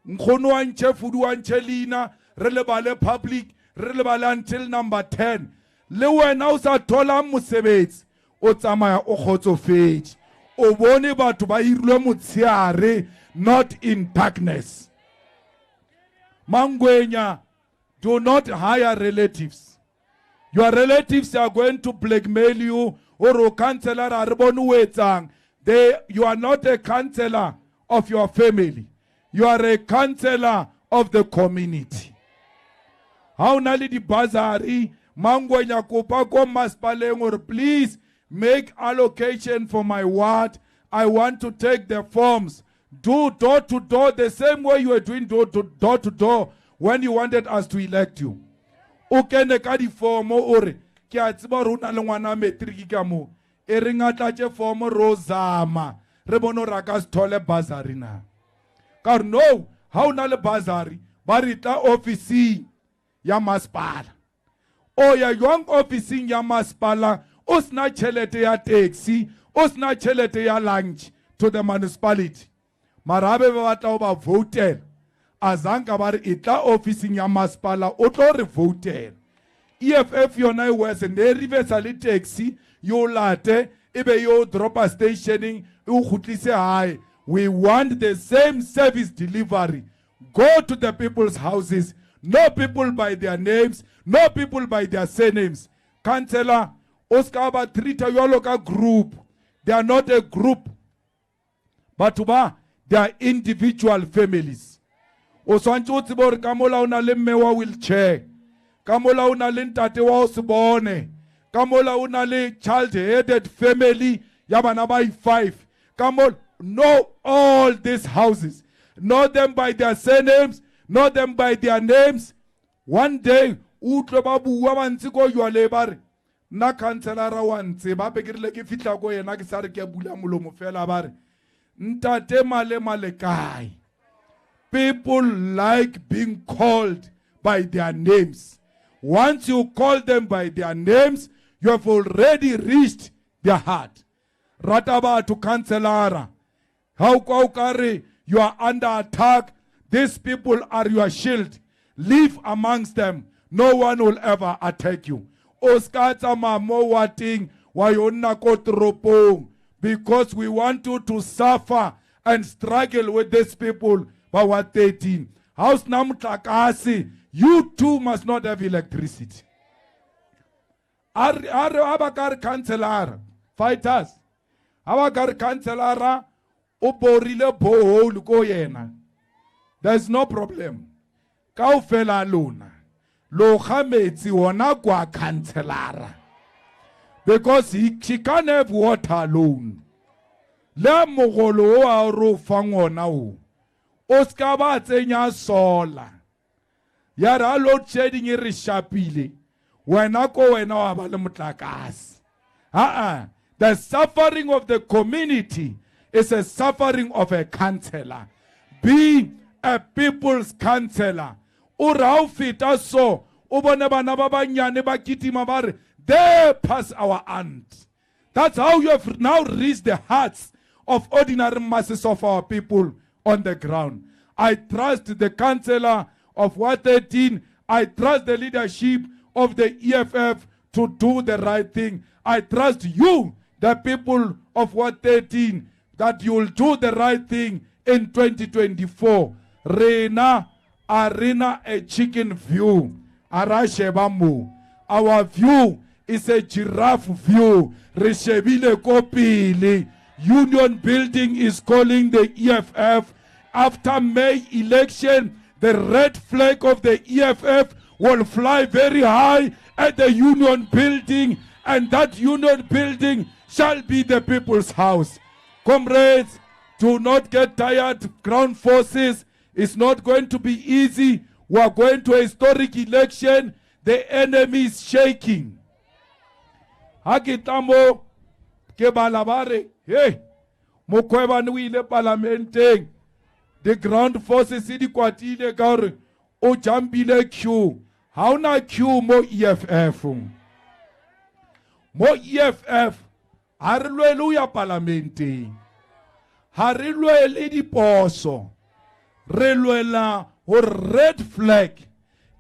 Nkgono a nche fuduwa nche lina, re le bale public, re le bale until number 10. Le wena o sa thola mosebetsi, o tsamaya o kgotsofetse. O bone batho ba hirilwe motsheare, not in darkness. Mangwenya, do not hire relatives. Your relatives are going to blackmail you, or a councillor you are not a councillor of your family. You are a councillor of the community. How nali di bazari, Mangwenya kopa ko maspaleng, or please make allocation for my ward. I want to take the forms. Do door to door the same way you were doing door to door when you wanted us to elect you. Ukene ka di form ore ke a tseba rona le ngwana matric ka mo e re ngatlatse form rozama re bono ra ka stole bazari na ka no how na le bazari ba ritla office ya masipala o ya young office ya masipala o sna chelete ya taxi o sna chelete ya lunch to the municipality. Marabe ba batla ba voter azanga ba re itla officing ya masipala o tlo re voter. EFF yona e wese ne reverse le taxi yo late ebe yo drop a stationing u khutlise high. We want the same service delivery. Go to the people's houses. No people by their names, no people by their surnames. Councillor Oscar ba treat your local group. They are not a group. But they are individual families. Oswancho tsibor kamola una le mme wa wheelchair. Kamola una le ntate wa osbone. Kamola una le child-headed family ya bana ba 5. Kamol know all these houses. Know them by their surnames, know them by their names. One day utlo ba bua ba ntse go yo lebare. Na councillor wa ntse ba bekirile ke fitla go yena ke sare ke bula molomo fela bare. Ntate Malema le kai. People like being called by their names. Once you call them by their names, you have already reached their heart. Rataba to Councillor. How kaukari, you are under attack. These people are your shield. Live amongst them. No one will ever attack you. Oscar mo wating wayonna kotropong. Because we want you to suffer and struggle with these people. But what 13? House Namtakasi, you too must not have electricity. Abakar Councillor, fighters. Abakar Councillor, Oborile Bohol Goyena. There's no problem. Kaufela Luna. Lohametsi Wanagwa Councillor. Because she can't have water alone. Le mogolo a ro fangona o. Oscar ba tsenya sola. Ya ra load shedding e re shapile. Wena ko wena wa ba le motlakase. The suffering of the community is a suffering of a councillor. Be a people's councillor. O ra o feta so o bone bana ba banyane ba kitima ba re there pass our aunt. That's how you have now reached the hearts of ordinary masses of our people on the ground. I trust the councillor of Ward 13. I trust the leadership of the EFF to do the right thing. I trust you, the people of Ward 13, that you will do the right thing in 2024. Rena arena a chicken view. Arashebamu. Our view is a giraffe view. Reshebile kopili. Union Building is calling the EFF. After May election, the red flag of the EFF will fly very high at the Union Building, and that Union Building shall be the people's house. Comrades, do not get tired. Ground forces is not going to be easy. We are going to a historic election. The enemy is shaking. Hakitamo ke balabare, hey, mokweba nwile parlamenteng. The ground forces di kwatile ka o jambile queue. How na queue mo EFF? Mo EFF ha re lwele o ya parlamenteng. Ha re lwele diposo. Re lwela ho red flag.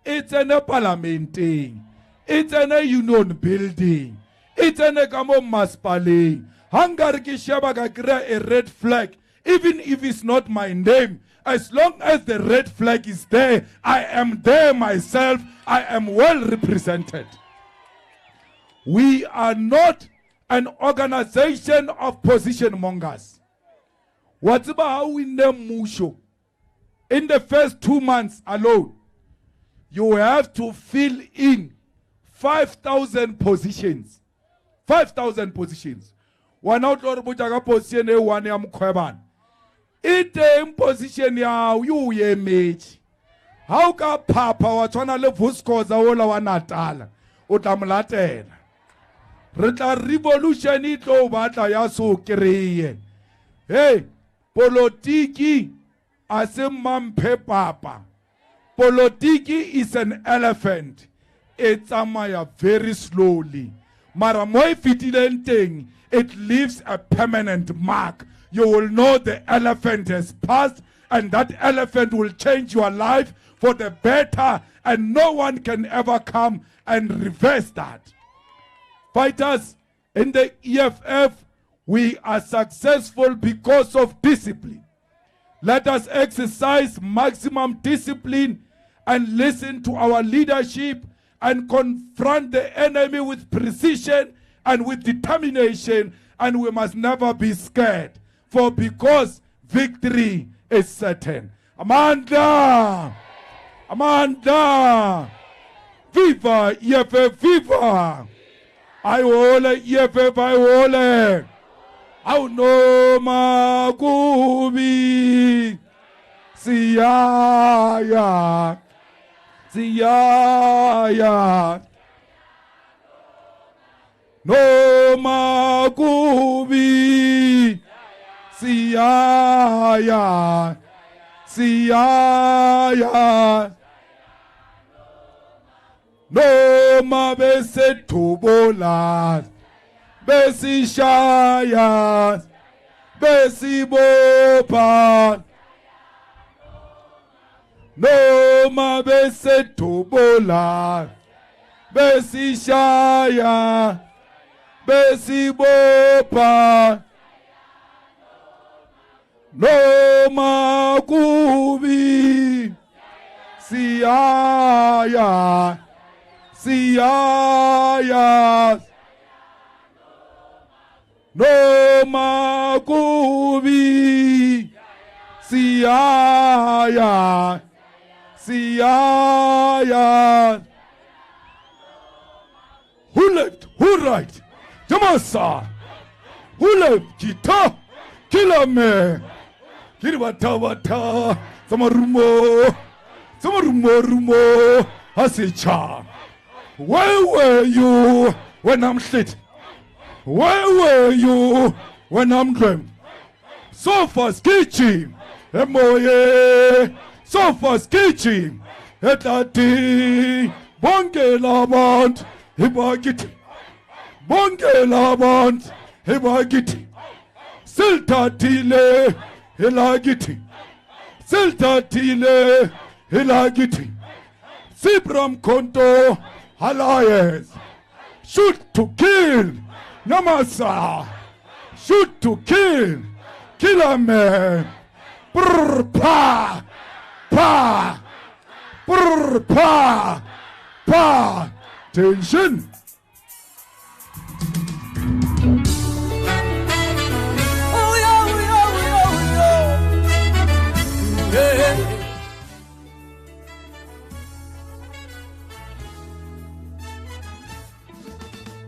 It's in a parlamenteng. It's in a union building. It's in a kamo maspale. Hangar ki sheba ka krea a red flag. Even if it's not my name, as long as the red flag is there, I am there myself. I am well represented. We are not an organization of position mongers. What's about how we name Musho? In the first 2 months alone, you have to fill in 5,000 positions. 5,000 positions. One out of the position, one am Kweban. Ite position ya you ye mate. How ka papa watshwana le vuskoza ola wa Natal o tla molatela. Re tla revolution e tlo batla ya so kreye. Hey, politiki ase mamphe papa. Politiki is an elephant. It's amaya very slowly. Mara mo fitileng teng, it leaves a permanent mark. You will know the elephant has passed, and that elephant will change your life for the better, and no one can ever come and reverse that. Fighters in the EFF, we are successful because of discipline. Let us exercise maximum discipline and listen to our leadership and confront the enemy with precision and with determination, and we must never be scared. For because victory is certain. Amanda! Amanda! Viva EFF, viva! I will EFF, I will. Au no magubi. Siyaya. Siyaya. No magubi. Siyaya, Siyaya, no ma bese tubola, besi shaya, besi bopa, no ma bese tubola, besi shaya, besi bopa. No makubi, Siyaya, Siyaya. No makubi, Siyaya, Siyaya. Who left? Who right? Jamasa. Who left? Kita. Killer me. Kiribata, Samarumo, Rumo, Hasicha. Where were you when I'm shit? Where were you when I'm dreamt? Sofa skitchy, Emoye, Sofa skitchy, Etati, Bonge Lamont, Hibagiti, Bonge Lamont, Hibagiti, Silta Tile. Hilagiti, Silta Tile, Hilagiti, Sibram Konto, Alliance, shoot to kill, Namasa, shoot to kill, kill a man, brr, pa, pa, Brr, pa, pa. Tension.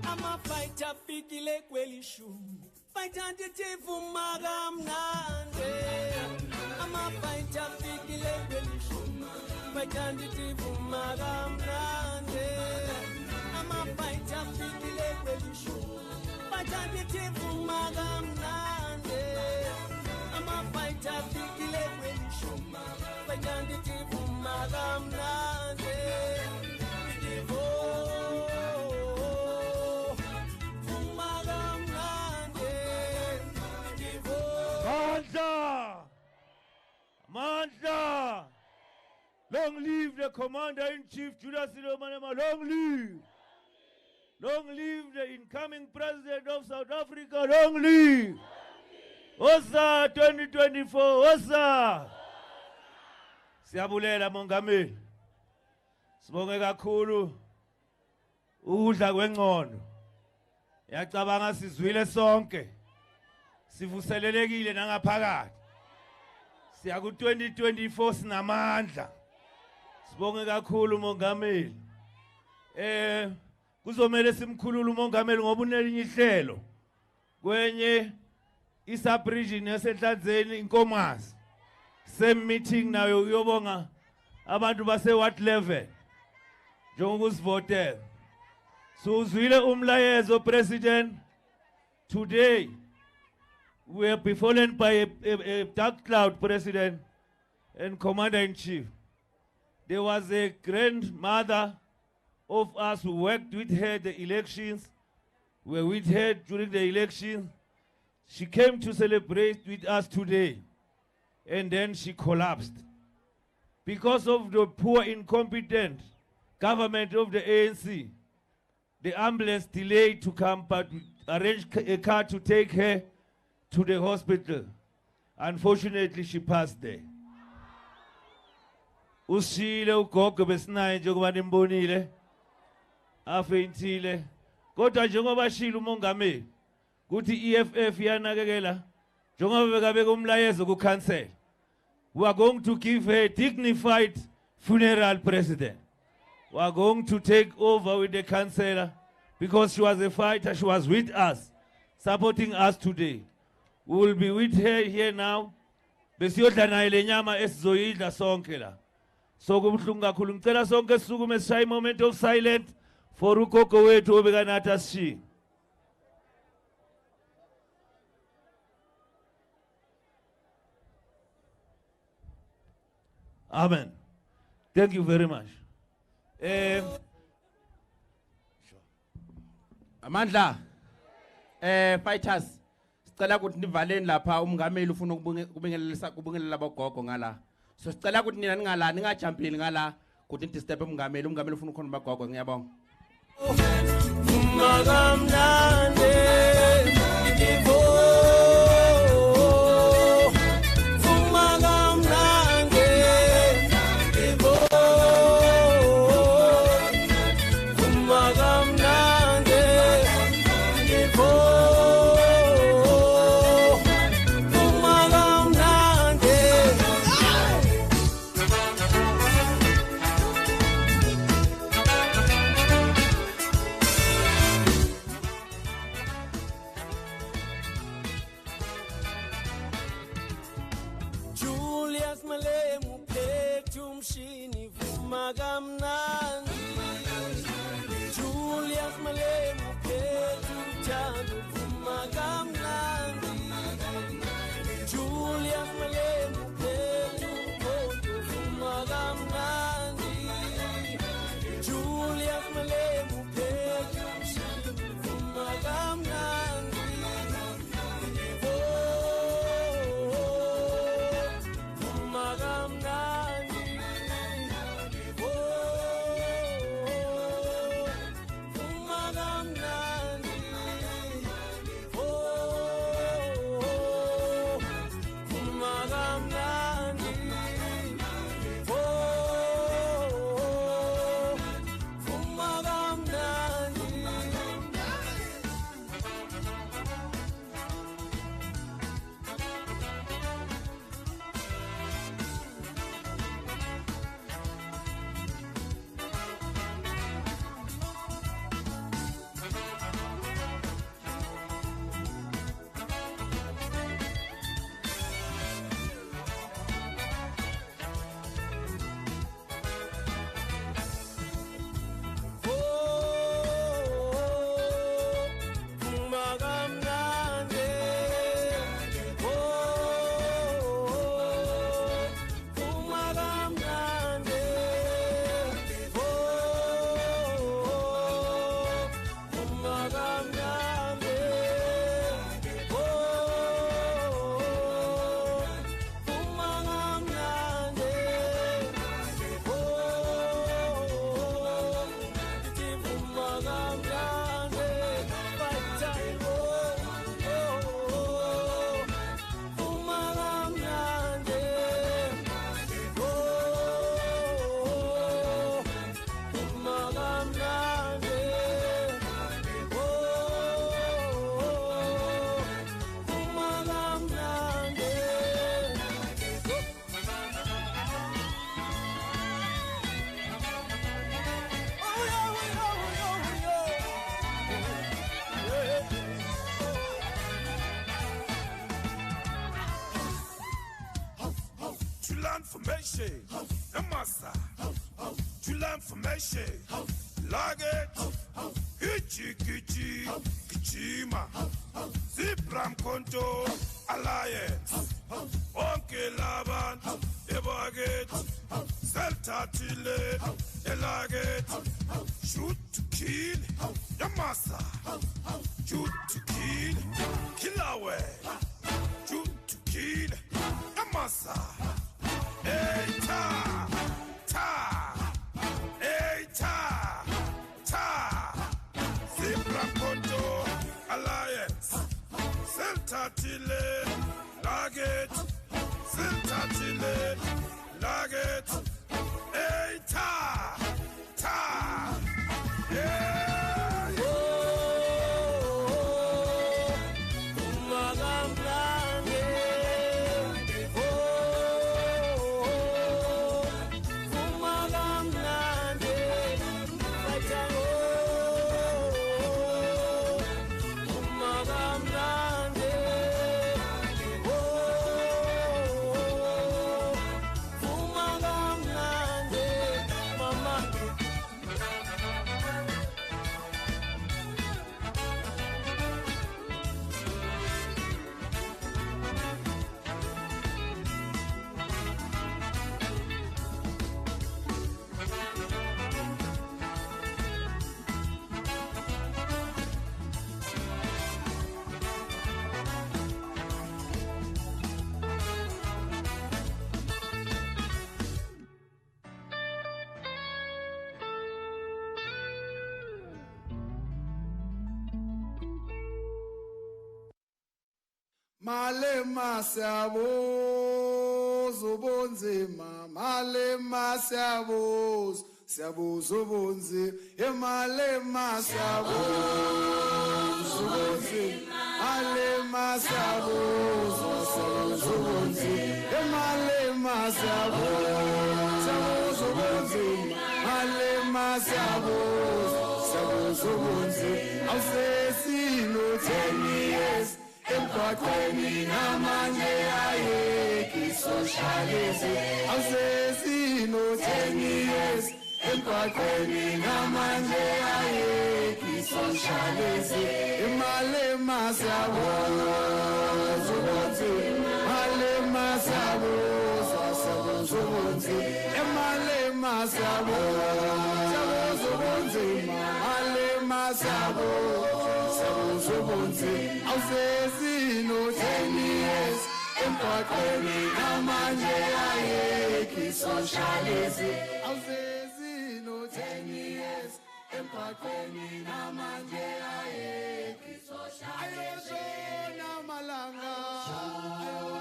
Amafighter fikile kweli shumu fighter nditivuma kamnandi amafighter fikile kweli shumu fighter nditivuma kamnandi amafighter fikile kweli shumu fighter nditivuma kamnandi amafighter fikile kweli shumu fighter nditivuma kamnandi Mandla! Long live the Commander-in-Chief Julius Malema. Long live! Long live the incoming President of South Africa. Long live! Osa 2024, Osa! Siyabulela Mongameli. Sibonge kakhulu ukudla kwengqondo. Yacabanga sizwile sonke. Sivuselelekile nangaphakathi. Siya ku 2024 sinamandla. Sibonge kakhulu Mongameli. Kuzomela simkhulule uMongameli ngoba unelinye ihlelo. Kwenye East Region yaseNhlanzeni inkomazi. Same meeting nayo uyobonga abantu base what level. Njengokusivotela. So uzwile umlayezo President today. We are befallen by a dark cloud, President and Commander-in-Chief. There was a grandmother of us who worked with her the elections. We were with her during the election. She came to celebrate with us today, and then she collapsed. Because of the poor, incompetent government of the ANC, the ambulance delayed to come, but we arranged a car to take her to the hospital. Unfortunately, she passed there. Usile ugogo besinaye njengoba nimbonile afeyintile kodwa njengoba shilo uMongameli kuthi EFF yanakekela njengoba bekabeka umlayezo ku council. We are going to give her a dignified funeral, President. We are going to take over with the councillor because she was a fighter. She was with us, supporting us today. We will be with her here now. Besiyodla naye lenyama esizoyidla sonke la. So kubuhlungu kakhulu ngicela sonke sisukume sishaye moment of silence for ugogo wethu obekanathi asishiye. Amen. Thank you very much. Amandla fighters sicela ukuthi nivaleni lapha uMongameli ufuna ukubingelela abogogo ngala. So sicela ukuthi nina ningala ningajumpili ngala ukuthi disturb uMongameli ufuna ukukhona abagogo ngiyabonga. Julius Malema uphethe umshini vuma kamnandi. Julius Malema uphethe uthando vuma kamnandi. Julius Malema uphethe ukhonto vuma kamnandi. Julius Malema uphethe umshini vuma kamnandi. to learn formation, Namasa, to learn formation, Lage, Kichi, Kichima, Zipram Konto, Alliance, Onke Laban, Ebaget, Celta Tile, Elaget, shoot to kill, Yamasa, shoot to kill, Killawe, shoot to kill, Yamasa, Eita, Zipram Konto, Alliance, Celta Tile, Laget, Celta Tile, Laget, Eita, Malema Siyabonga ubunzima, Malema Siyabonga ubunzima, Malema Siyabonga ubunzima, Malema Siyabonga ubunzima, Malema Siyabonga ubunzima, Malema Siyabonga ubunzima, awusesino 10 years. Emkwakweni namanje ayeki socialism awusesino 10 years emkwakweni namanje ayeki socialism Malema Siyabonga ubunzima Malema Siyabonga ubunzima Malema Siyabonga ubunzima Malema Siyabonga ubunzima awusesino 10 years emkwakweni namanje ayeki socialism awusesino 10 years emkwakweni namanje ayeki socialism ayoshona malanga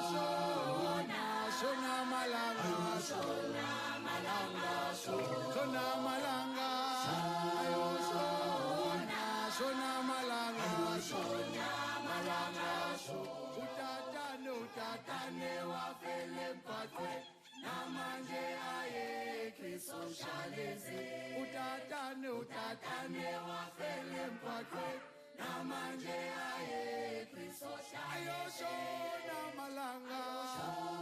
ayoshona shona malanga shona malanga shona malanga ayoshona shona malanga shona malanga utatane wafele mpatwe namanje ayeki socialism utatane wafele mpatwe namanje ayeki socialism ayoshona malanga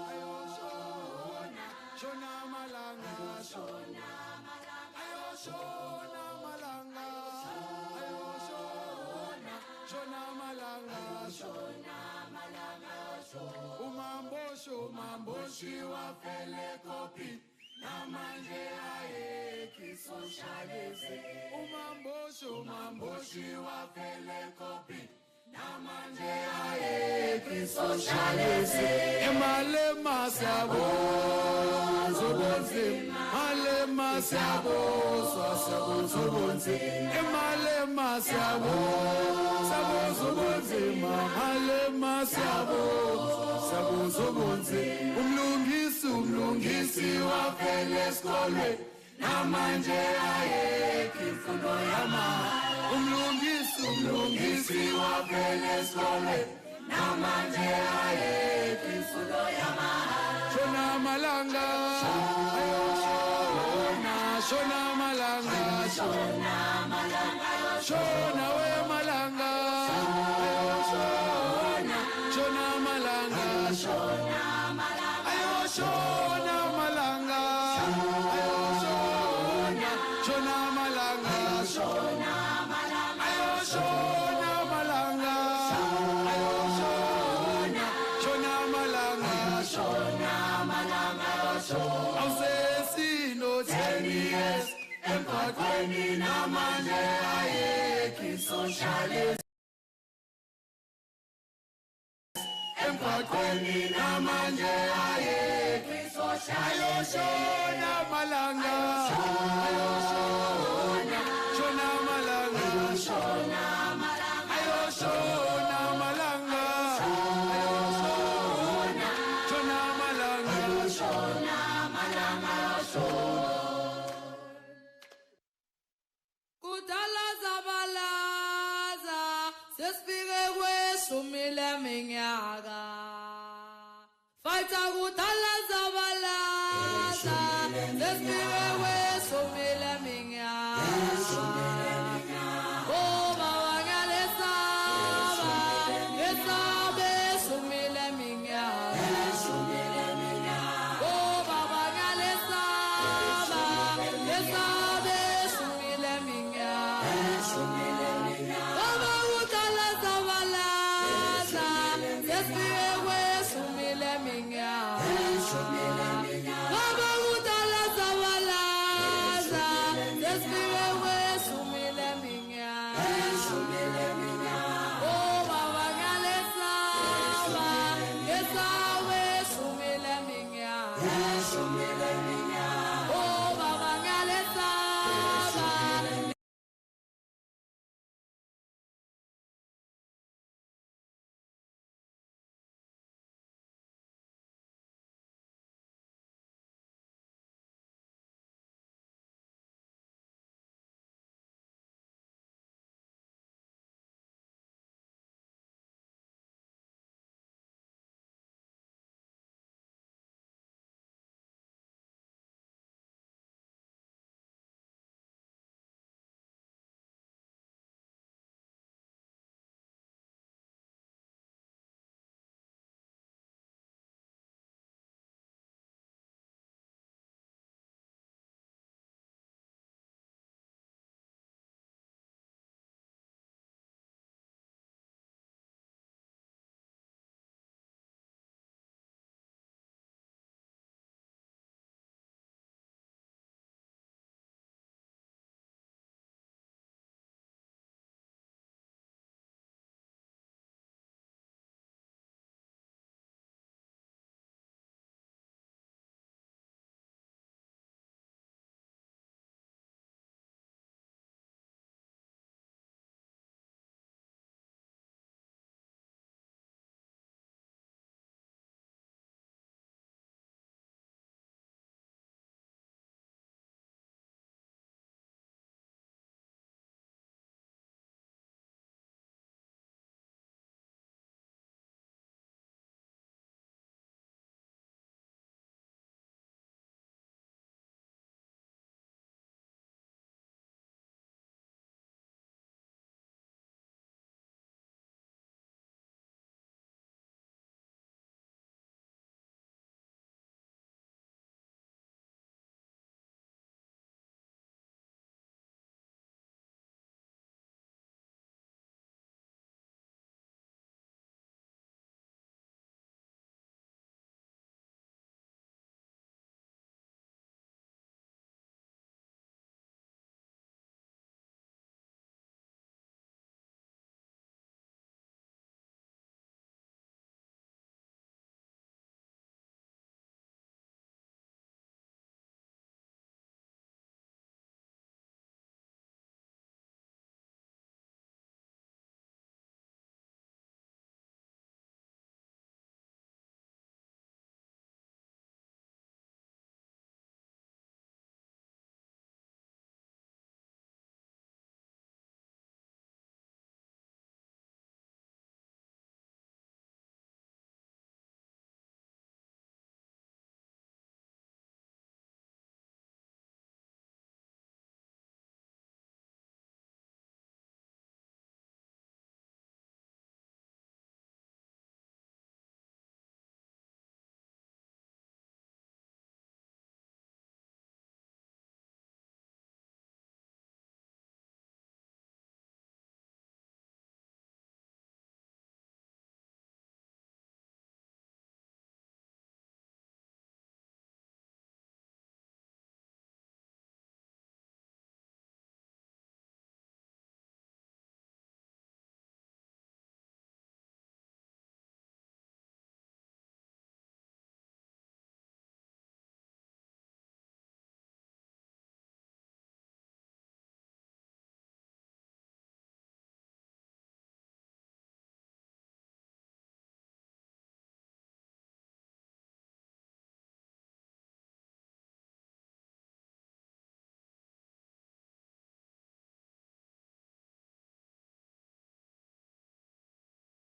ayoshona shona malanga shona malanga ayoshona malanga ayoshona shona malanga shona malanga umamboshi wafele kopi namanje ayeki socialism umamboshi wafele kopi namanje ayeki socialism Malema Siyabonga ubunzima Malema Siyabonga ubunzima Malema Siyabonga ubunzima Malema Siyabonga ubunzima umlungisi wafele esikolweni namanje ayeki imfundo yamahala umlungisi wafele esikolweni namanje ayeki imfundo yamahala shona malanga shona malanga shona we malanga shona malanga shona namanje ayekho socialist emgwaqweni namanje ayekho socialist ayoshona malanga ayoshona shona malanga shona malanga ayoshona malanga ayoshona shona malanga shona malanga Kudala zabalaza sesifike kweshumi leminyaka Fighter kudala zabalaza sesifike kweshumi leminyaka Oh baba ngalesaba ngesabe shumi leminyaka Oh baba ngalesaba ngesabe shumi leminyaka Baba kudala zabalaza sesifike kweshumi leminyaka Baba kudala zabalaza sesifike kweshumi leminyaka Oh baba ngalesaba ngesabe shumi leminyaka